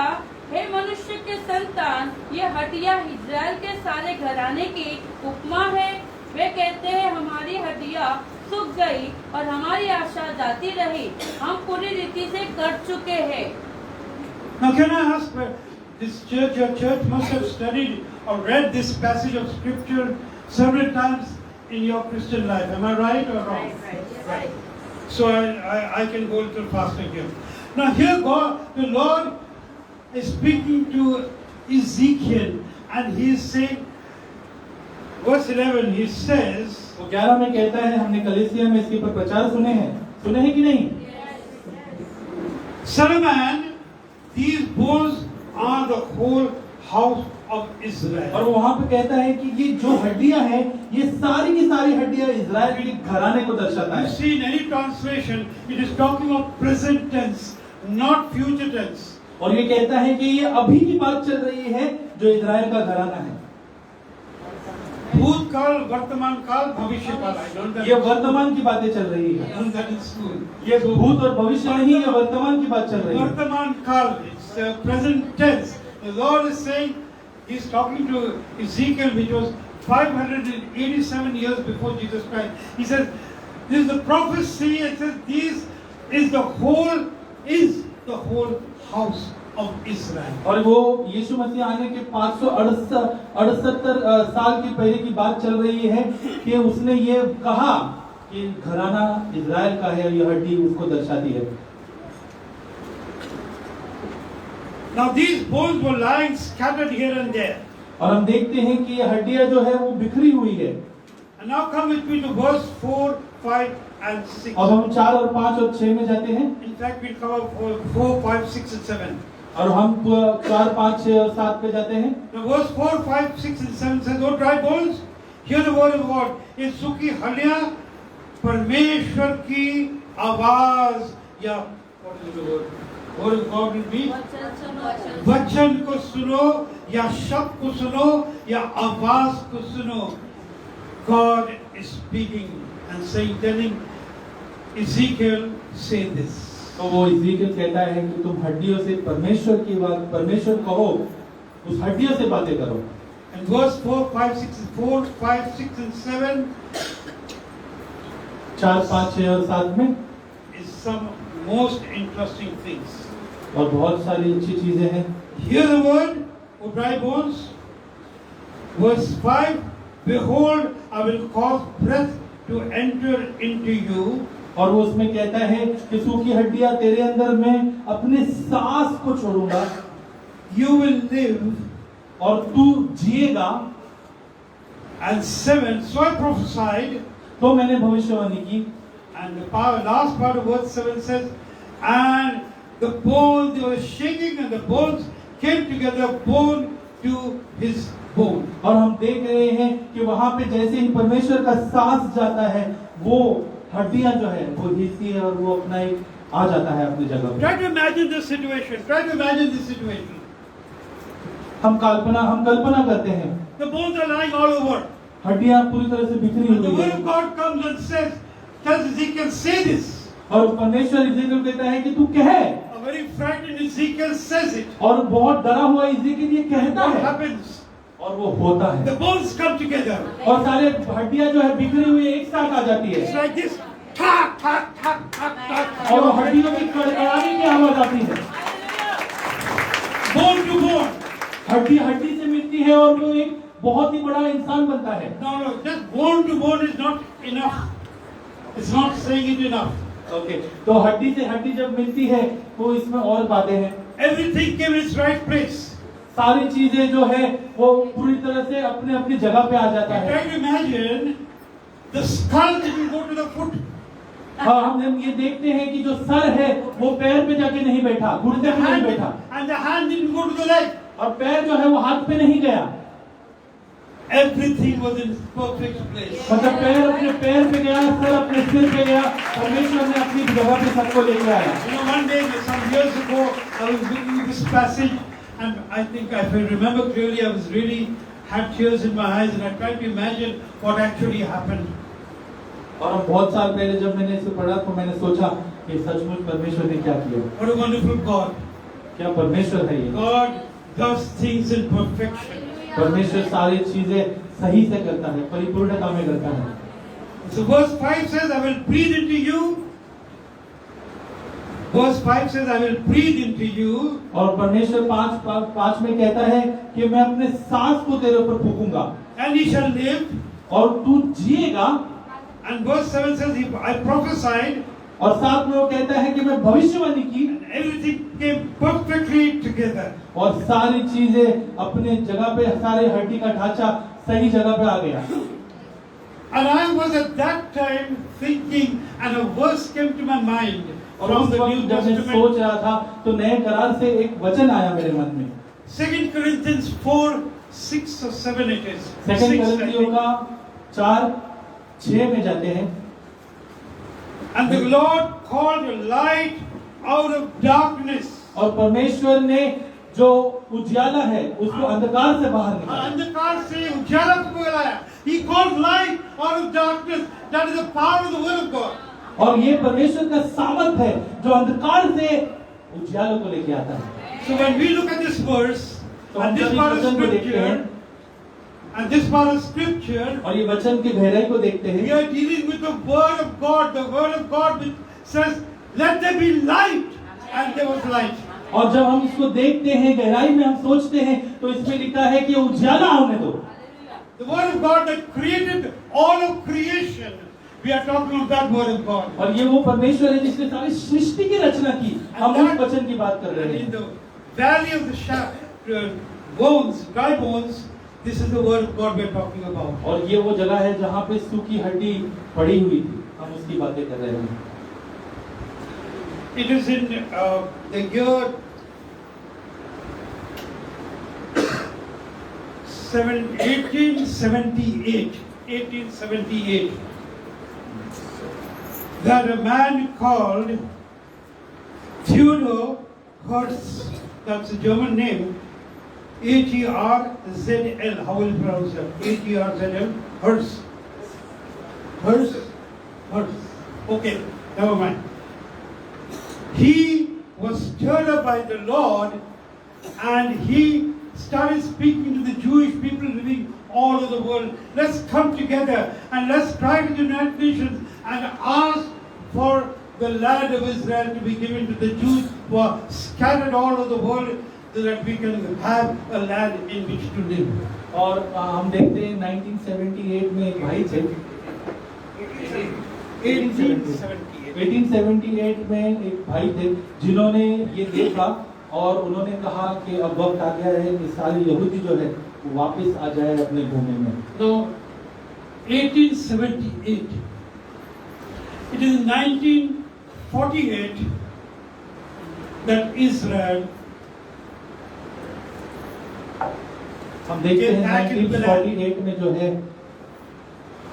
हे मनुष्य के संतान, ये हड्डियां इज़राइल के सारे घराने की उपमा है। वे कहते हैं, हमारी हड्डियां सूख गई और हमारी आशा जाती रही, हम पूरी रीति से कट चुके हैं। Now can I ask, this church, your church must have studied or read this passage of scripture several times in your Christian life. Am I right or wrong? Right. So I can go a little faster here. Now here God, the Lord is speaking to Ezekiel and he is saying, verse 11, he says, वो 11 में कहता है, हमने कलीसिया में इसके ऊपर प्रचार सुने हैं कि नहीं? Son of man, these bones are the whole house of Israel. और वो वहाँ पे कहता है कि ये जो हड्डियां हैं, ये सारी की सारी हड्डियां इज़राइल के घराने को दर्शाता You है। see, in any translation, it is talking of present tense, not future tense. और ये कहता है कि ये अभी की बात चल रही है जो इज़राइल का घराना है। भूतकाल, वर्तमान काल, भविष्य काल. I learned that. ये वर्तमान की बातें चल रही I है। learned that in school. ये भूत और भविष्य नहीं, ये वर्तमान की बात चल रही है। Vartaman Kal, it's present tense. The Lord is saying, He's talking to Ezekiel, which was 587 years before Jesus Christ. He says, this is the prophecy, it says, this is the whole house of Israel. और वो यीशु मसीह आने के 568 साल की पहले की बात चल रही है कि उसने ये कहा कि घराना इज़राइल का है, ये हड्डी उसको दर्शाती है। Now these bones were lying scattered here and there. और हम देखते हैं कि ये हड्डियां जो है वो बिखरी हुई है। And now come with me to verse 4, 5 and 6. अब हम 4 और 5 और 6 में जाते हैं In fact, we'll cover 4, 5, 6 and 7. और हम 4, 5, 6 और 7 पे जाते हैं। Now verse 4, 5, 6 and 7 says, "O dry bones, hear the word of the Lord." ये सूखी हड्डियां परमेश्वर की आवाज या what is the word? Word of God will be वचन को सुनो या शब्द को सुनो या आवाज को सुनो. God is speaking and saying, telling Ezekiel, say this. तो वो इज़ीकियल कहता है कि तुम हड्डियों से परमेश्वर की बात, परमेश्वर कहो, उस हड्डियों से बातें करो। And verse 4, 5, 6 and 7 4, 5, 6 और 7 में is some most interesting things. और बहुत सारी अच्छी चीजें हैं। Hear the word, O dry bones. Verse 5, behold, I will cause breath to enter into you. और वो उसमें कहता है कि सूखी हड्डियां तेरे अंदर मैं अपने सांस को छोड़ूंगा, You will live. और तू जिएगा। And 7, so I prophesied. तो मैंने भविष्यवाणी की। And the last part of verse 7 says, and the bones, they were shaking and the bones came together, bone to his bone. और हम देख रहे हैं कि वहां पे जैसे ही परमेश्वर का सांस जाता है, वो हड्डियां जो है वो हिलती है और वो अपना एक आ जाता है अपनी जगह पे। Try to imagine this situation. Try to imagine this situation. हम कल्पना करते हैं, The bones are lying all over. हड्डियां पूरी तरह से बिखरी And the हुई word है। of God comes and says, tells Ezekiel, say this. और परमेश्वर इज़ेकियल को कहता है कि तू कह, A very frightened Ezekiel says it. और बहुत डरा हुआ इज़ेकियल ये कहता What है happens? और वो होता है। The bones come together. और सारे हड्डियां जो है बिखरी हुई एक साथ आ जाती It's है like this. Tack, tack, tack, tack, tack. और वो हड्डियों की कड़कड़ाने की आवाज आती है। Bone to bone. हड्डी हड्डी से मिलती है और वो एक बहुत ही बड़ा इंसान बनता है। No, no, just bone to bone is not enough. It's not saying it enough. Okay, तो हड्डी से हड्डी जब मिलती है तो इसमें और बातें हैं। Everything came in its right place. सारी चीजें जो है वो पूरी तरह से अपने अपनी जगह पे आ जाता है। Try to imagine the skull didn't go to the foot. हाँ, हम ये देखते हैं कि जो सर है वो पैर पे जाके नहीं बैठा, घुटने पे नहीं बैठा, And the hand didn't go to the leg. और पैर जो है वो हाथ पे नहीं गया। Everything was in its perfect place. मतलब पैर अपने पैर पे गया, सर अपने सिर पे गया, परमेश्वर ने अपनी जगह पे सबको लेके आया। You know, one day, some years ago, I was reading this passage, and I think, if I remember clearly, I was really had tears in my eyes, and I tried to imagine what actually happened. और बहुत साल पहले जब मैंने इसे पढ़ा तो मैंने सोचा कि सचमुच परमेश्वर ने क्या किया। What a wonderful God! क्या परमेश्वर है ये? God does things in perfection. परमेश्वर सारी चीजें सही से करता है, परिपूर्णता में करता है। So verse 5 says, I will breathe into you. Verse 5 says, I will breathe into you. और परमेश्वर पांच में कहता है कि मैं अपने सांस को तेरे ऊपर फूंकूंगा And he shall live. और तू जिएगा। And verse 7 says, I prophesied. और साथ में वो कहता है कि मैं भविष्यवाणी की And everything came perfectly together. और सारी चीजें अपने जगह पे, सारे हड्डी का ढांचा सही जगह पे आ गया। And I was at that time thinking, and a verse came to my mind और from उस the वक्त New जब मैं Testament. सोच रहा था तो नए करार से एक वचन आया मेरे मन में। 2 Corinthians 4, 6 or 7 it is. Second 6, I कोरिन्थियों think. का 4:6 में जाते हैं। And the Lord called light out of darkness. और परमेश्वर ने जो उजियाला है उसको अंधकार से बाहर निकाला। अंधकार से उजाला को बुलाया. He called light out of darkness. That is the power of the word of God. और ये परमेश्वर का सामर्थ है जो अंधकार से उजियालों को लेके आता है। So when we look at this verse, तो and हम this जब इस part of वचन को देखते scripture, हैं and this part of scripture, और ये वचन की गहराई को देखते we हैं are dealing with the word of God. The word of God which says, "Let there be light," and there was light. और जब हम इसको देखते हैं गहराई में हम सोचते हैं तो इसमें लिखा है कि उजियाला होने दो। The word of God that created all of creation. We are talking of that word of God. और ये वो परमेश्वर है जिसने सारी सृष्टि की रचना की। हम उस वचन की बात कर And रहे in हैं। the valley of the bones, dry bones, this is the word of God we are talking about. और ये वो जगह है जहाँ पे सूखी हड्डी पड़ी हुई थी, हम उसकी बातें कर रहे हैं। It is in the year 1878 that a man called Theodor Hertz, that's a German name, H-E-R-Z-L, how will you pronounce that? H-E-R-Z-L, Hertz. Hertz? Hertz. Okay, never mind. He was stirred up by the Lord and he started speaking to the Jewish people living all over the world. Let's come together and let's cry to the United Nations and ask for the land of Israel to be given to the Jews who are scattered all over the world so that we can have a land in which to live. और हम देखते हैं 1978 में एक भाई थे 1878 में एक भाई थे जिन्होंने ये देखा और उन्होंने कहा कि अब वक्त आ गया है कि सारे यहूदी जो है वो वापस आ जाए अपने भूमि में। So, 1878. It is 1948 that Israel हम देखते हैं back into the 1948 में जो है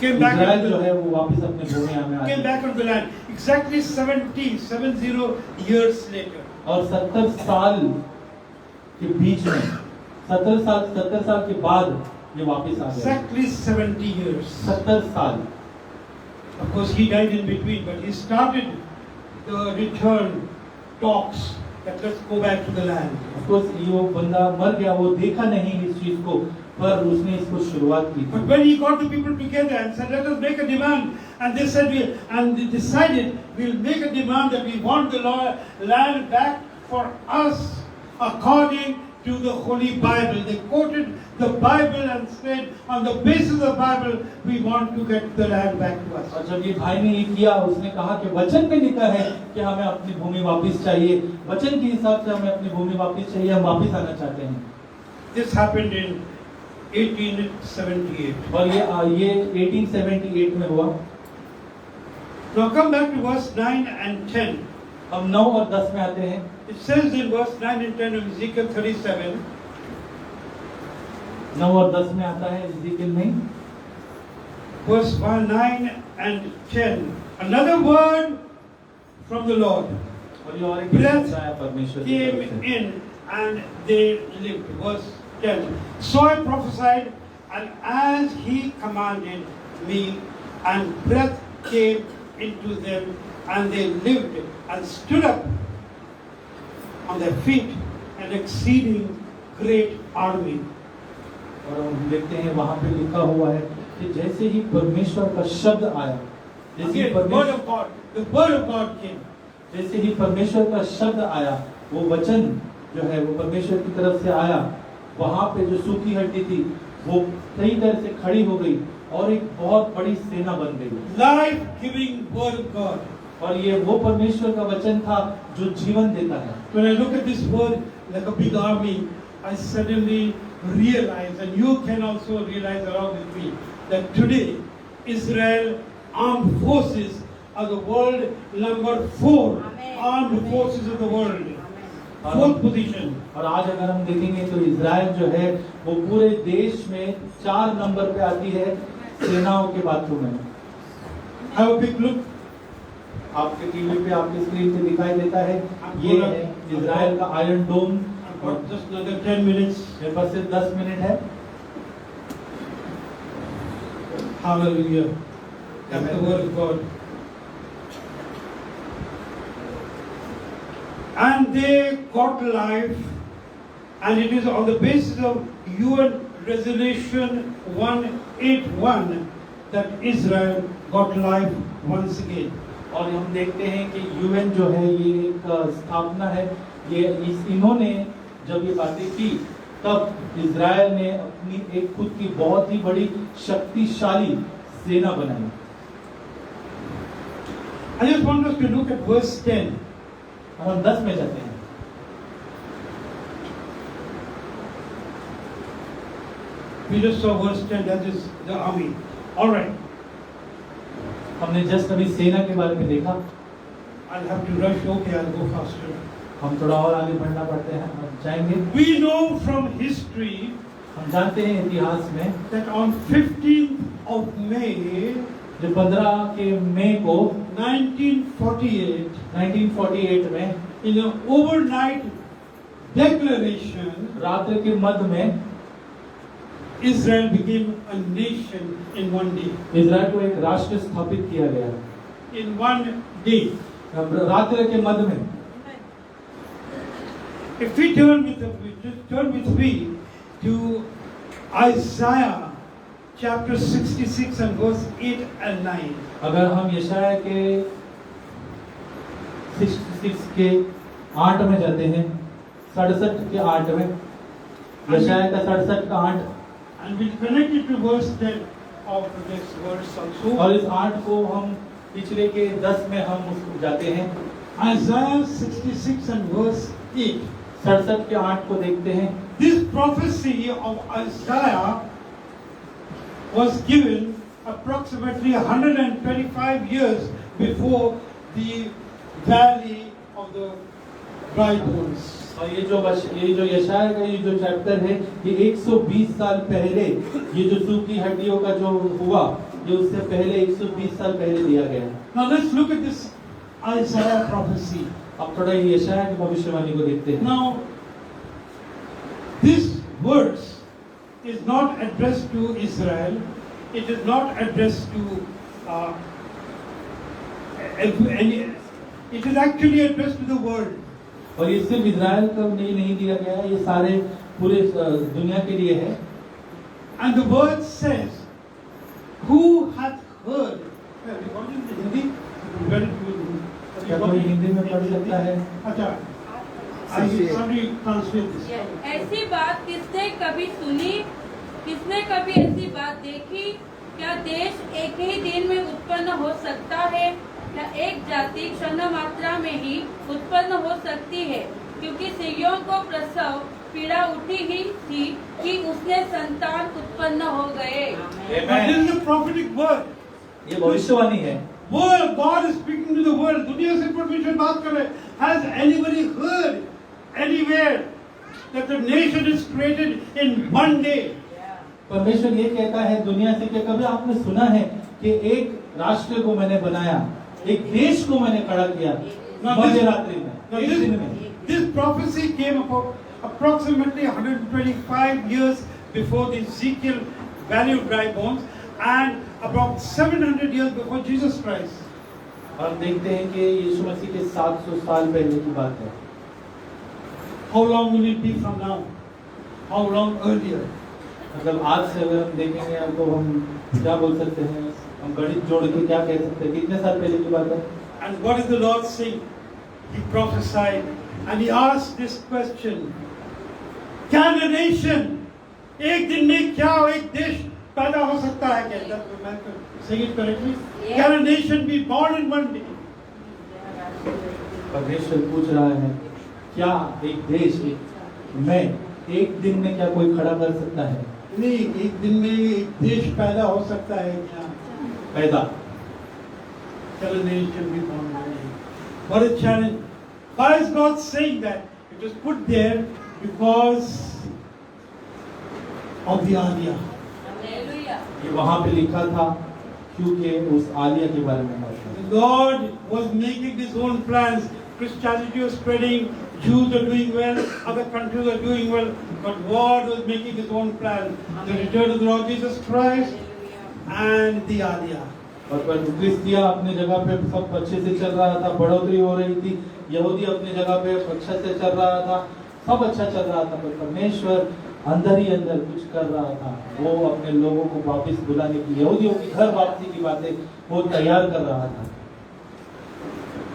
came back इजराइल into जो the है वो वापस अपने भूमि में आ came गया back on the land exactly 70 years later. और 70 साल के बीच में 70 साल के बाद ये वापस आ गया। Exactly 70 years. 70 साल। Of course, he died in between, but he started the return talks that let's go back to the land. Of course ये वो बंदा मर गया, वो देखा नहीं इस चीज को, पर उसने इसको शुरुआत की But थी। when he got the people together and said, let us make a demand, and they said, and they decided, we'll make a demand that we want the land back for us according to the Holy Bible. They quoted the Bible and said, on the basis of the Bible, we want to get the land back to us. और जब ये भाई ने ये किया, उसने कहा कि वचन में लिखा है कि हमें अपनी भूमि वापस चाहिए, वचन के हिसाब से हमें अपनी भूमि वापस चाहिए, हम वापस आना चाहते हैं। This happened in 1878. और ये 1878 में हुआ। Now come back to verse 9 and 10. हम 9 और 10 में आते हैं। It says in verse 9 and 10 of Ezekiel 37, 9 और 10 में आता है इज़ीकियल में, verse 9 and 10, another word from the Lord और ये और एक Breath शिक्षा है परमेश्वर की came तरफ से। in and they lived. Verse 10. So I prophesied, and as he commanded me, and breath came into them, and they lived and stood up on their feet, an exceeding great army. और हम देखते हैं वहां पे लिखा हुआ है कि जैसे ही परमेश्वर का शब्द आया, जैसे ही Again, word परमेश्वर of God. The word of God came. जैसे ही परमेश्वर का शब्द आया, वो वचन जो है वो परमेश्वर की तरफ से आया, वहां पे जो सूखी हड्डी थी वो सही तरह से खड़ी हो गई और एक बहुत बड़ी सेना बन गई। Life-giving word of God. और ये वो परमेश्वर का वचन था जो जीवन देता है। When I look at this word like a big army, I suddenly realize, and you can also realize along with me, that today Israel armed forces are the world number 4 Amen. armed Amen. forces of the world. Amen. 4th position. और आज अगर हम देखेंगे तो Israel जो है वो पूरे देश में 4 नंबर पे आती है सेनाओं के बातों में। Have a big look. आपके टीवी पे, आपके स्क्रीन पे दिखाई देता है, ये है इज़राइल का आयरन डोम। I've got just another 10 minutes. मेरे पास सिर्फ 10 मिनट है। Hallelujah. That's the word of God. And they got life, and it is on the basis of UN Resolution 181 that Israel got life once again. और हम देखते हैं कि UN जो है ये एक स्थापना है, ये इन्होंने जब ये बातें की तब इज़राइल ने अपनी एक खुद की बहुत ही बड़ी शक्तिशाली सेना बनाई। I just want us to look at verse 10. और हम 10 में जाते हैं। We just saw verse 10, that is the army. All right, हमने जस्ट अभी सेना के बारे में देखा। I'll have to rush. Okay, I'll go faster. हम थोड़ा और आगे बढ़ना पड़ते हैं, हम जाएंगे। We know from history हम जानते हैं इतिहास में that on 15th of May, जो 15 के मई को 1948, 1948 में in an overnight declaration, रात्र के मध्य में Israel became a nation in one day. Israel को एक राष्ट्र स्थापित किया गया। In one day. रात्र के मध्य में If we turn with me to Isaiah chapter 66 and verse 8 and 9. अगर हम यशाया के 66 के 8 में जाते हैं, 67 के 8 में, यशाया का 67 का 8, And we'll connect it to verse 10 of this verse also. और इस 8 को हम पिछले के 10 में हम उसको जाते हैं। Isaiah 66 and verse 8. 67 के 8 को देखते हैं। This prophecy of Isaiah was given approximately 125 years before the valley of the dry bones. और ये जो यशाया का ये जो चैप्टर है, ये 120 साल पहले, ये जो सूखी हड्डियों का जो हुआ, ये उससे पहले 120 साल पहले दिया गया है। Now let's look at this Isaiah prophecy. अब थोड़ा ये यशाया की भविष्यवाणी को देखते हैं। Now, this verse is not addressed to Israel. It is not addressed to any. It is actually addressed to the world. और ये सिर्फ इजराइल को नहीं दिया गया है, ये सारे पूरे दुनिया के लिए है। And the word says, who hath heard? Hindi? क्या कोई हिंदी में पढ़ सकता है? अच्छा, somebody translate this. ऐसी बात किसने कभी सुनी, किसने कभी ऐसी बात देखी? क्या देश एक ही दिन में उत्पन्न हो सकता है? क्या एक जाति क्षण मात्रा में ही उत्पन्न हो सकती है? क्योंकि सियोन को प्रसव पीड़ा उठी ही थी कि उसने संतान उत्पन्न हो गए। But this is the prophetic word. ये भविष्यवाणी है। World, God is speaking to the world. दुनिया से परमेश्वर बात कर रहे हैं. Has anybody heard anywhere that the nation is created in one day? परमेश्वर ये कहता है दुनिया से, क्या कभी आपने सुना है कि एक राष्ट्र को मैंने बनाया, एक देश को मैंने खड़ा किया मध्य रात्रि में, एक दिन में? This prophecy came about approximately 125 years before the Ezekiel Valley of Dry Bones and about 700 years before Jesus Christ. हम देखते हैं कि यीशु मसीह के 700 साल पहले की बात है। How long will it be from now? How long earlier? मतलब आज से अगर हम देखेंगे तो हम क्या बोल सकते हैं, हम गणित जोड़ के क्या कह सकते हैं, कितने साल पहले की बात है? And what is the Lord saying? He prophesied and he asked this question. Can a nation, एक दिन में क्या एक देश पैदा हो सकता है क्या? Say it correctly. Can a nation be born in one day? परमेश्वर पूछ रहा है, क्या एक देश में एक दिन में क्या कोई खड़ा कर सकता है? नहीं, एक दिन में एक देश पैदा हो सकता है क्या? पैदा। Can a nation be born in one day? What a challenge! Why is God saying that? It was put there because of the Aliyah. ये वहाँ पे लिखा था क्योंकि उस आलिया के बारे में बात था। God was making his own plans. Christianity was spreading, Jews are doing well, other countries are doing well, but God was making his own plan. The return of the Lord Jesus Christ and the Aliyah. और क्रिस्तिया अपने जगह पे सब अच्छे से चल रहा था, बढ़ोतरी हो रही थी, यहूदी अपने जगह पे अच्छा से चल रहा था, सब अच्छा चल रहा था, पर परमेश्वर अंदर ही अंदर कुछ कर रहा था। वो अपने लोगों को वापस बुलाने की, यहूदियों की घर वापसी की बातें वो तैयार कर रहा था।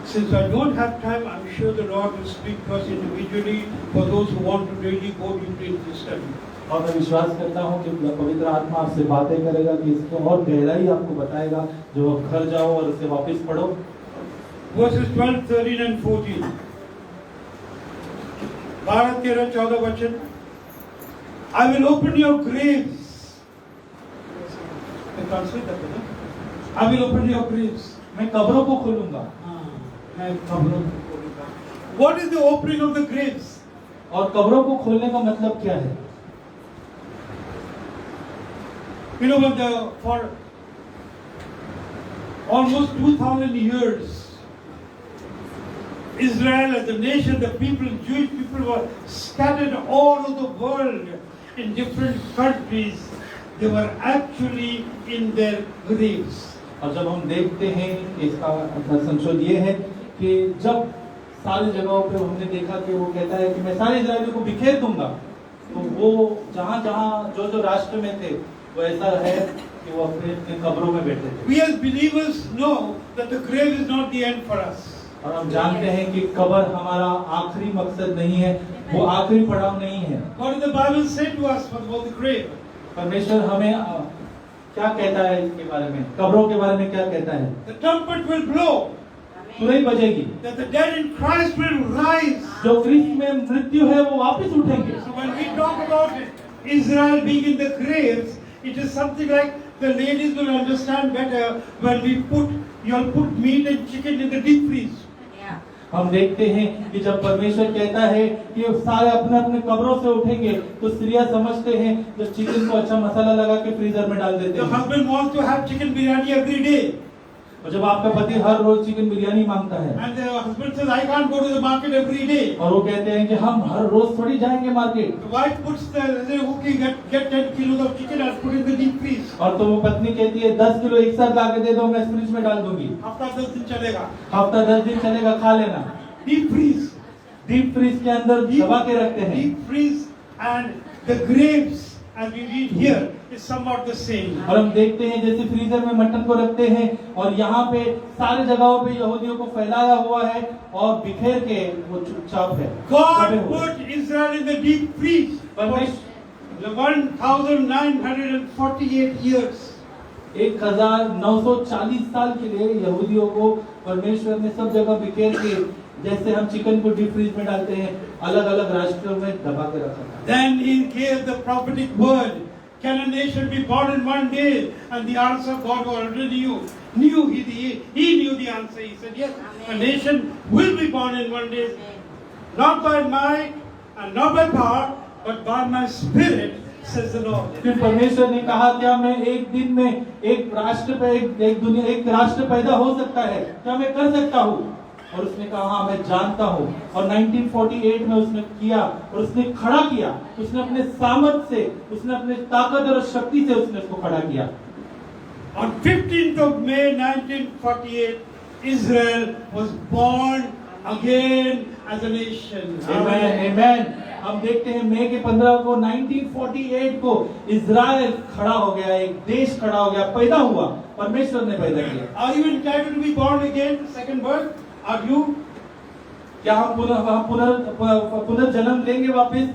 Since I don't have time, I'm sure the Lord will speak to us individually for those who want to really go deeply into the study. और मैं विश्वास करता हूँ कि पवित्र आत्मा आपसे बातें करेगा, कि इसको और गहराई आपको बताएगा, जो आप घर जाओ और इसे वापस पढ़ो। Verses 12, 13 and 14. 12, 13, 14 वचन. I will open your graves. I will open your graves. मैं कब्रों को खोलूंगा। मैं कब्रों को खोलूंगा. What is the opening of the graves? और कब्रों को खोलने का मतलब क्या है? You know, for almost 2,000 years, Israel as a nation, the people, Jewish people were scattered all over the world in different countries. They were actually in their graves. और जब हम देखते हैं, इसका संशोध ये है कि जब सारी जगहों पे हमने देखा कि वो कहता है कि मैं सारे इजरायलियों को बिखेर दूंगा, तो वो जहाँ जहाँ जो राष्ट्र में थे वो ऐसा है कि वो अपने अपने कब्रों में बैठे थे। We as believers know that the grave is not the end for us. और हम जानते हैं कि कब्र हमारा आखिरी मकसद नहीं है, वो आखिरी पड़ाव नहीं है। What did the Bible say to us about the grave? परमेश्वर हमें क्या कहता है इसके बारे में, कब्रों के बारे में क्या कहता है? The trumpet will blow. तुरही बजेगी, That the dead in Christ will rise. जो क्रिस्त में मृत्यु है वो वापस उठेंगे। So when we talk about Israel being in the graves, it is something like the ladies will understand better when we put meat and chicken in the deep freeze. हम देखते हैं कि जब परमेश्वर कहता है कि सारे अपने अपने कब्रों से उठेंगे, तो स्त्रियां समझते हैं जब चिकन को अच्छा मसाला लगा के फ्रीजर में डाल देते The हैं। husband wants to have chicken biryani every day. और जब आपका पति हर रोज चिकन बिरयानी मांगता है and the husband says, I can't go to the market every day. और वो कहते हैं कि हम हर रोज थोड़ी जाएंगे market, The wife puts the okay, get 10 kilos of chicken and put it in the deep freeze. और तो वो पत्नी कहती है 10 किलो एक साथ ला के दे दो, मैं फ्रिज में डाल दूंगी, After 10 दिन चलेगा. हफ्ता 10 दिन चलेगा, खा लेना। Deep freeze. डीप फ्रीज के अंदर दबा के रखते हैं। Deep freeze and the grapes, as we read here, is somewhat the same. और हम देखते हैं जैसे फ्रीजर में मटन को रखते हैं और यहाँ पे सारे जगहों पे यहूदियों को फैलाया हुआ है और बिखेर के वो चुपचाप है। God put Israel in the deep freeze for the 1948 years. 1940 साल के लिए यहूदियों को परमेश्वर ने सब जगह बिखेर के, जैसे हम चिकन को डीप फ्रीज में डालते हैं, अलग अलग राष्ट्रों में दबा के रखा था। Then he gave the prophetic word. Can a nation be born in one day? And the answer God already knew. He knew the answer. He said, yes, a nation will be born in one day. Not by might and not by power, but by my spirit, says the Lord. फिर परमेश्वर ने कहा, क्या मैं एक दिन में एक राष्ट्र पैदा हो सकता है? क्या मैं कर सकता हूँ? और उसने कहा, हाँ मैं जानता हूँ। और 1948 में उसने किया और उसने खड़ा किया, उसने अपने सामर्थ से, उसने अपने ताकत और शक्ति से उसने उसको खड़ा किया। On 15th of May 1948, Israel was born again as a nation. Amen, amen। हम देखते हैं मई के 15 को 1948 को इजराइल खड़ा हो गया, एक देश खड़ा हो गया, पैदा हुआ, परमेश्वर ने पैदा किया। Are you entitled to be born again, second birth? Are you? क्या हम पुनर्जन्म लेंगे वापस?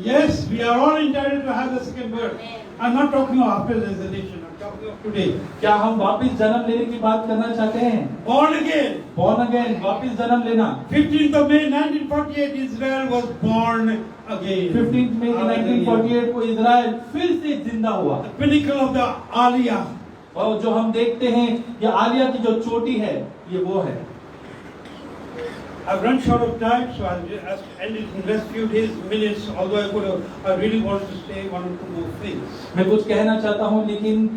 Yes, we are all entitled to have the second birth. I'm not talking of after resurrection. I'm talking of today. क्या हम वापस जन्म लेने की बात करना चाहते हैं? Born again. Born again, वापस जन्म लेना। 15th of May 1948, Israel was born again. 15 मई 1948 को इजराइल फिर से जिंदा हुआ। The pinnacle of the Aliyah. और जो हम देखते हैं, ये आलिया की जो चोटी है, ये वो है। I've run short of time, so I'll just end it in just few minutes. Although I really want to say one or two more things. मैं कुछ कहना चाहता हूँ, लेकिन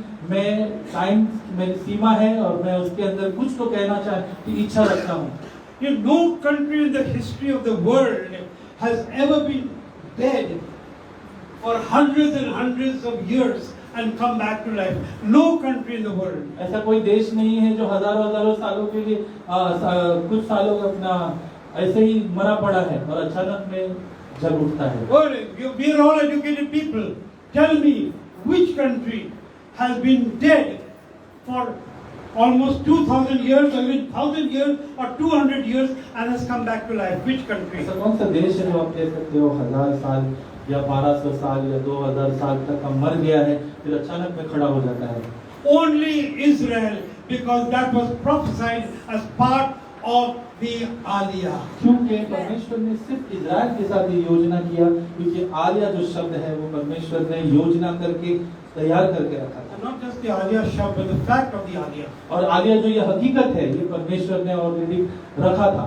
टाइम मेरी सीमा है और मैं उसके अंदर कुछ तो कहना की इच्छा रखता हूँ। No country in the history of the world has ever been dead for hundreds and hundreds of years and come back to life. No country in the world. ऐसा कोई देश नहीं है जो हजारों सालों के लिए कुछ सालों का अपना ऐसे ही मरा पड़ा है और अचानक में जग उठता है। Well, we are all educated people. Tell me, which country has been dead for almost 2,000 years, or even 1,000 years, or 200 years, and has come back to life? Which country? ऐसा कौन सा देश है जो आप कह सकते हो 1000 साल या 1200 साल या 2000 साल तक का मर गया है, फिर अचानक में खड़ा हो जाता है? Only Israel, because that was prophesied as part of the Aliyah. क्योंकि परमेश्वर ने सिर्फ इजराइल के साथ ये योजना किया, क्योंकि आलिया जो शब्द है वो परमेश्वर ने योजना करके तैयार करके रखा था। And not just the Aliyah shab, but the fact of the Aliyah. और आलिया जो ये हकीकत है, ये परमेश्वर ने ऑलरेडी रखा था।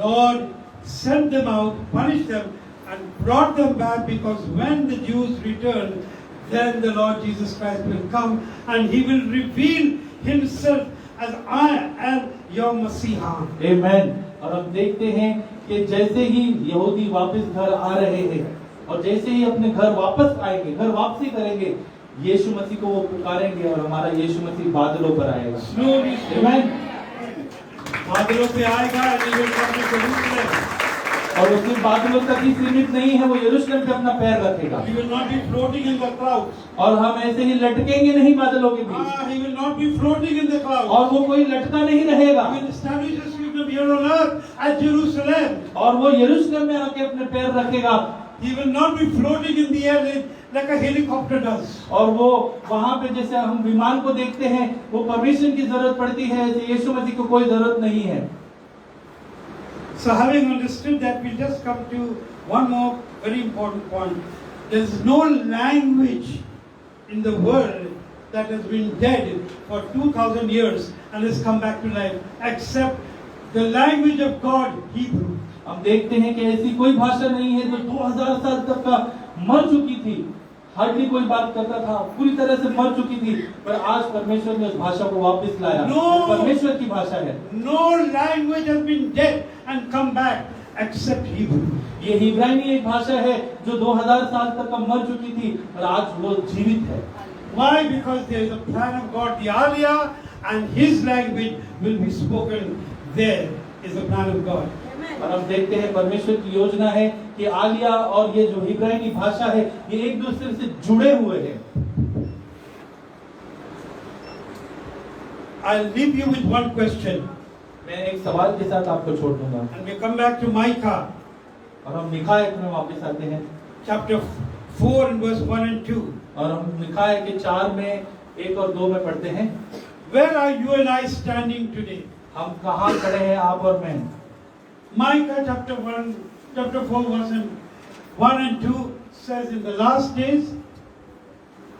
Lord sent them out, punished them, and brought them back, because when the Jews return, then the Lord Jesus Christ will come and He will reveal Himself as I am your Messiah. Amen। और हम देखते हैं कि जैसे ही यहूदी वापस घर आ रहे हैं और जैसे ही अपने घर वापस आएंगे, घर वापसी करेंगे, यीशु मसीह को वो पुकारेंगे और हमारा यीशु मसीह बादलों पर आएगा। Slowly, Amen। बादलों पे आएगा and He will come to Jerusalem. और वो सिर्फ बादलों तक ही सीमित नहीं है, वो यरूशलेम पे अपना पैर रखेगा। He will not be floating in the clouds. और हम ऐसे ही लटकेंगे नहीं बादलों के बीच। He will not be floating in the clouds. और वो कोई लटका नहीं रहेगा। He will establish His kingdom here on earth at Jerusalem. और वो यरूशलेम में आके अपने पैर रखेगा। He will not be floating in the air like a helicopter does. और वो वहां पे जैसे हम विमान को देखते हैं, वो परमिशन की जरूरत पड़ती है, ऐसे यीशु मसीह को कोई जरूरत नहीं है। So having understood that, we just come to one more very important point. There is no language in the world that has been dead for 2,000 years and has come back to life, except the language of God, Hebrew. हम देखते हैं कि ऐसी कोई भाषा नहीं है जो 2000 साल तक का मर चुकी थी, हार्डली कोई बात करता था, पूरी तरह से मर चुकी थी, पर आज परमेश्वर ने उस भाषा को वापस लाया। No. परमेश्वर की भाषा है। No language has been dead and come back except Hebrew. ये हिब्रानी एक भाषा है जो 2000 साल तक का मर चुकी थी, और आज वो जीवित है। Why? Because there is a plan of God, the Aliyah, and His language will be spoken. There is the plan of God. और हम देखते हैं परमेश्वर की योजना है कि आलिया और ये जो हिब्रानी भाषा है, ये एक दूसरे से जुड़े हुए हैं। I'll leave you with one question, मैं एक सवाल के साथ आपको छोड़ दूंगा, and we come back to Micah, और हम मिका 1 में वापस आते हैं, chapter 4 and verse 1 and 2. और हम मिका के 4 में 1 और 2 में पढ़ते हैं। Where are you and I standing today? हम कहाँ खड़े हैं, आप और मैं? Micah chapter 4 verse 1 and 2 says, in the last days,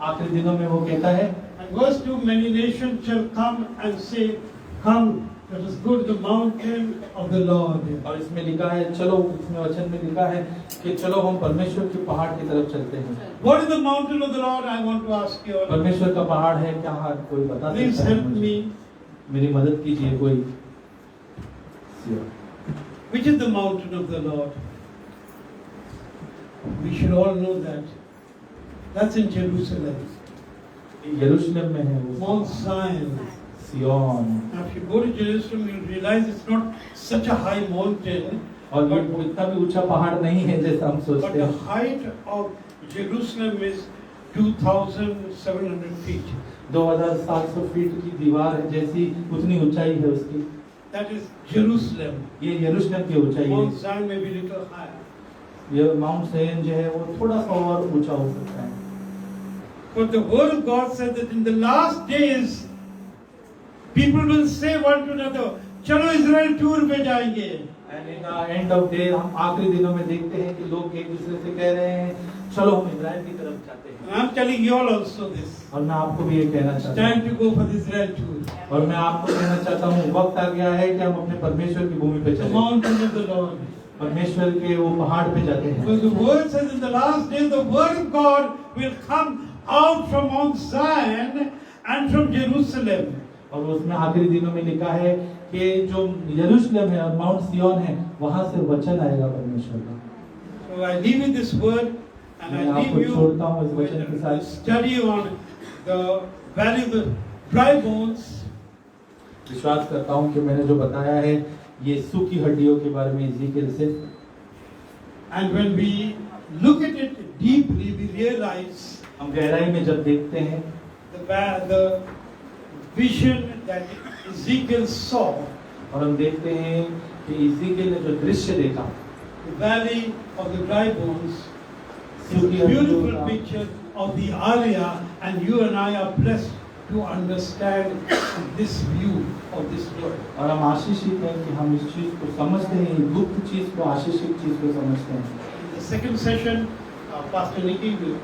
आखिरी दिनों में वो कहता है, and verse 2, many nations shall come and say, come, let us go to the mountain of the Lord. और इसमें लिखा है, चलो, इसमें वचन में लिखा है कि चलो हम परमेश्वर के पहाड़ की तरफ चलते हैं। What is the mountain of the Lord? I want to ask you all. परमेश्वर का पहाड़ है क्या? कोई बता Please सकता है help मुझे? me. मेरी मदद कीजिए कोई। Which is the mountain of the Lord? We should all know that. That's in Jerusalem. यरूशलेम में है वो, Mount Zion. Zion. Now, if you go to Jerusalem, you'll realize it's not such a high mountain, और ये वो इतना भी ऊंचा पहाड़ नहीं है जैसा हम but सोचते the हैं। height of Jerusalem is 2,700 feet. 2700 feet की दीवार है जैसी, उतनी ऊंचाई है उसकी। That is Jerusalem. ये यरूशलेम की ऊंचाई Mount है। Zion may be a little higher. ये माउंट सैन जो है वो थोड़ा सा और ऊंचा हो सकता है। But the word of God says that in the last days, people will say one to another, चलो इजराइल टूर पे जाएंगे। And in the end of day, हम आखिरी दिनों में देखते हैं कि लोग एक दूसरे से कह रहे हैं, चलो हम इजराइल की तरफ जाते हैं। And I'm telling you all also this. और मैं आपको भी ये कहना It's चाहता time हूँ, to go for the Israel tour. और मैं आपको कहना चाहता हूँ, वक्त आ गया है कि हम अपने परमेश्वर की भूमि पे The चलें। mountain of the Lord. परमेश्वर के वो पहाड़ पे जाते हैं। Because the word says in the last days, the word of God will come out from Mount Zion and from Jerusalem. और उसमें आखिरी दिनों में लिखा है कि जो यरूशलेम है और माउंट सिय्योन है, वहां से वचन आएगा परमेश्वर का। So I leave you this word, and मैं I leave आपको you छोड़ता हूँ इस वचन के with a साथ। study on the valley of the dry bones. विश्वास करता हूँ कि मैंने जो बताया है ये सूखी हड्डियों के बारे में इज़ीकिएल से। And when we look at it deeply, we realize हम गहराई में जब देखते हैं the vision that Ezekiel saw, और हम देखते हैं कि इज़ीकिएल ने जो दृश्य देखा, the valley of the dry bones, is a सूखी हड्डियों beautiful का, picture of the Aliyah, and you and I are blessed to understand this view of this word. और हम आशीषित हैं कि हम इस चीज को समझते हैं, गुप्त चीज को, आशीषित चीज को समझते हैं। In the second session, Pastor Nikki will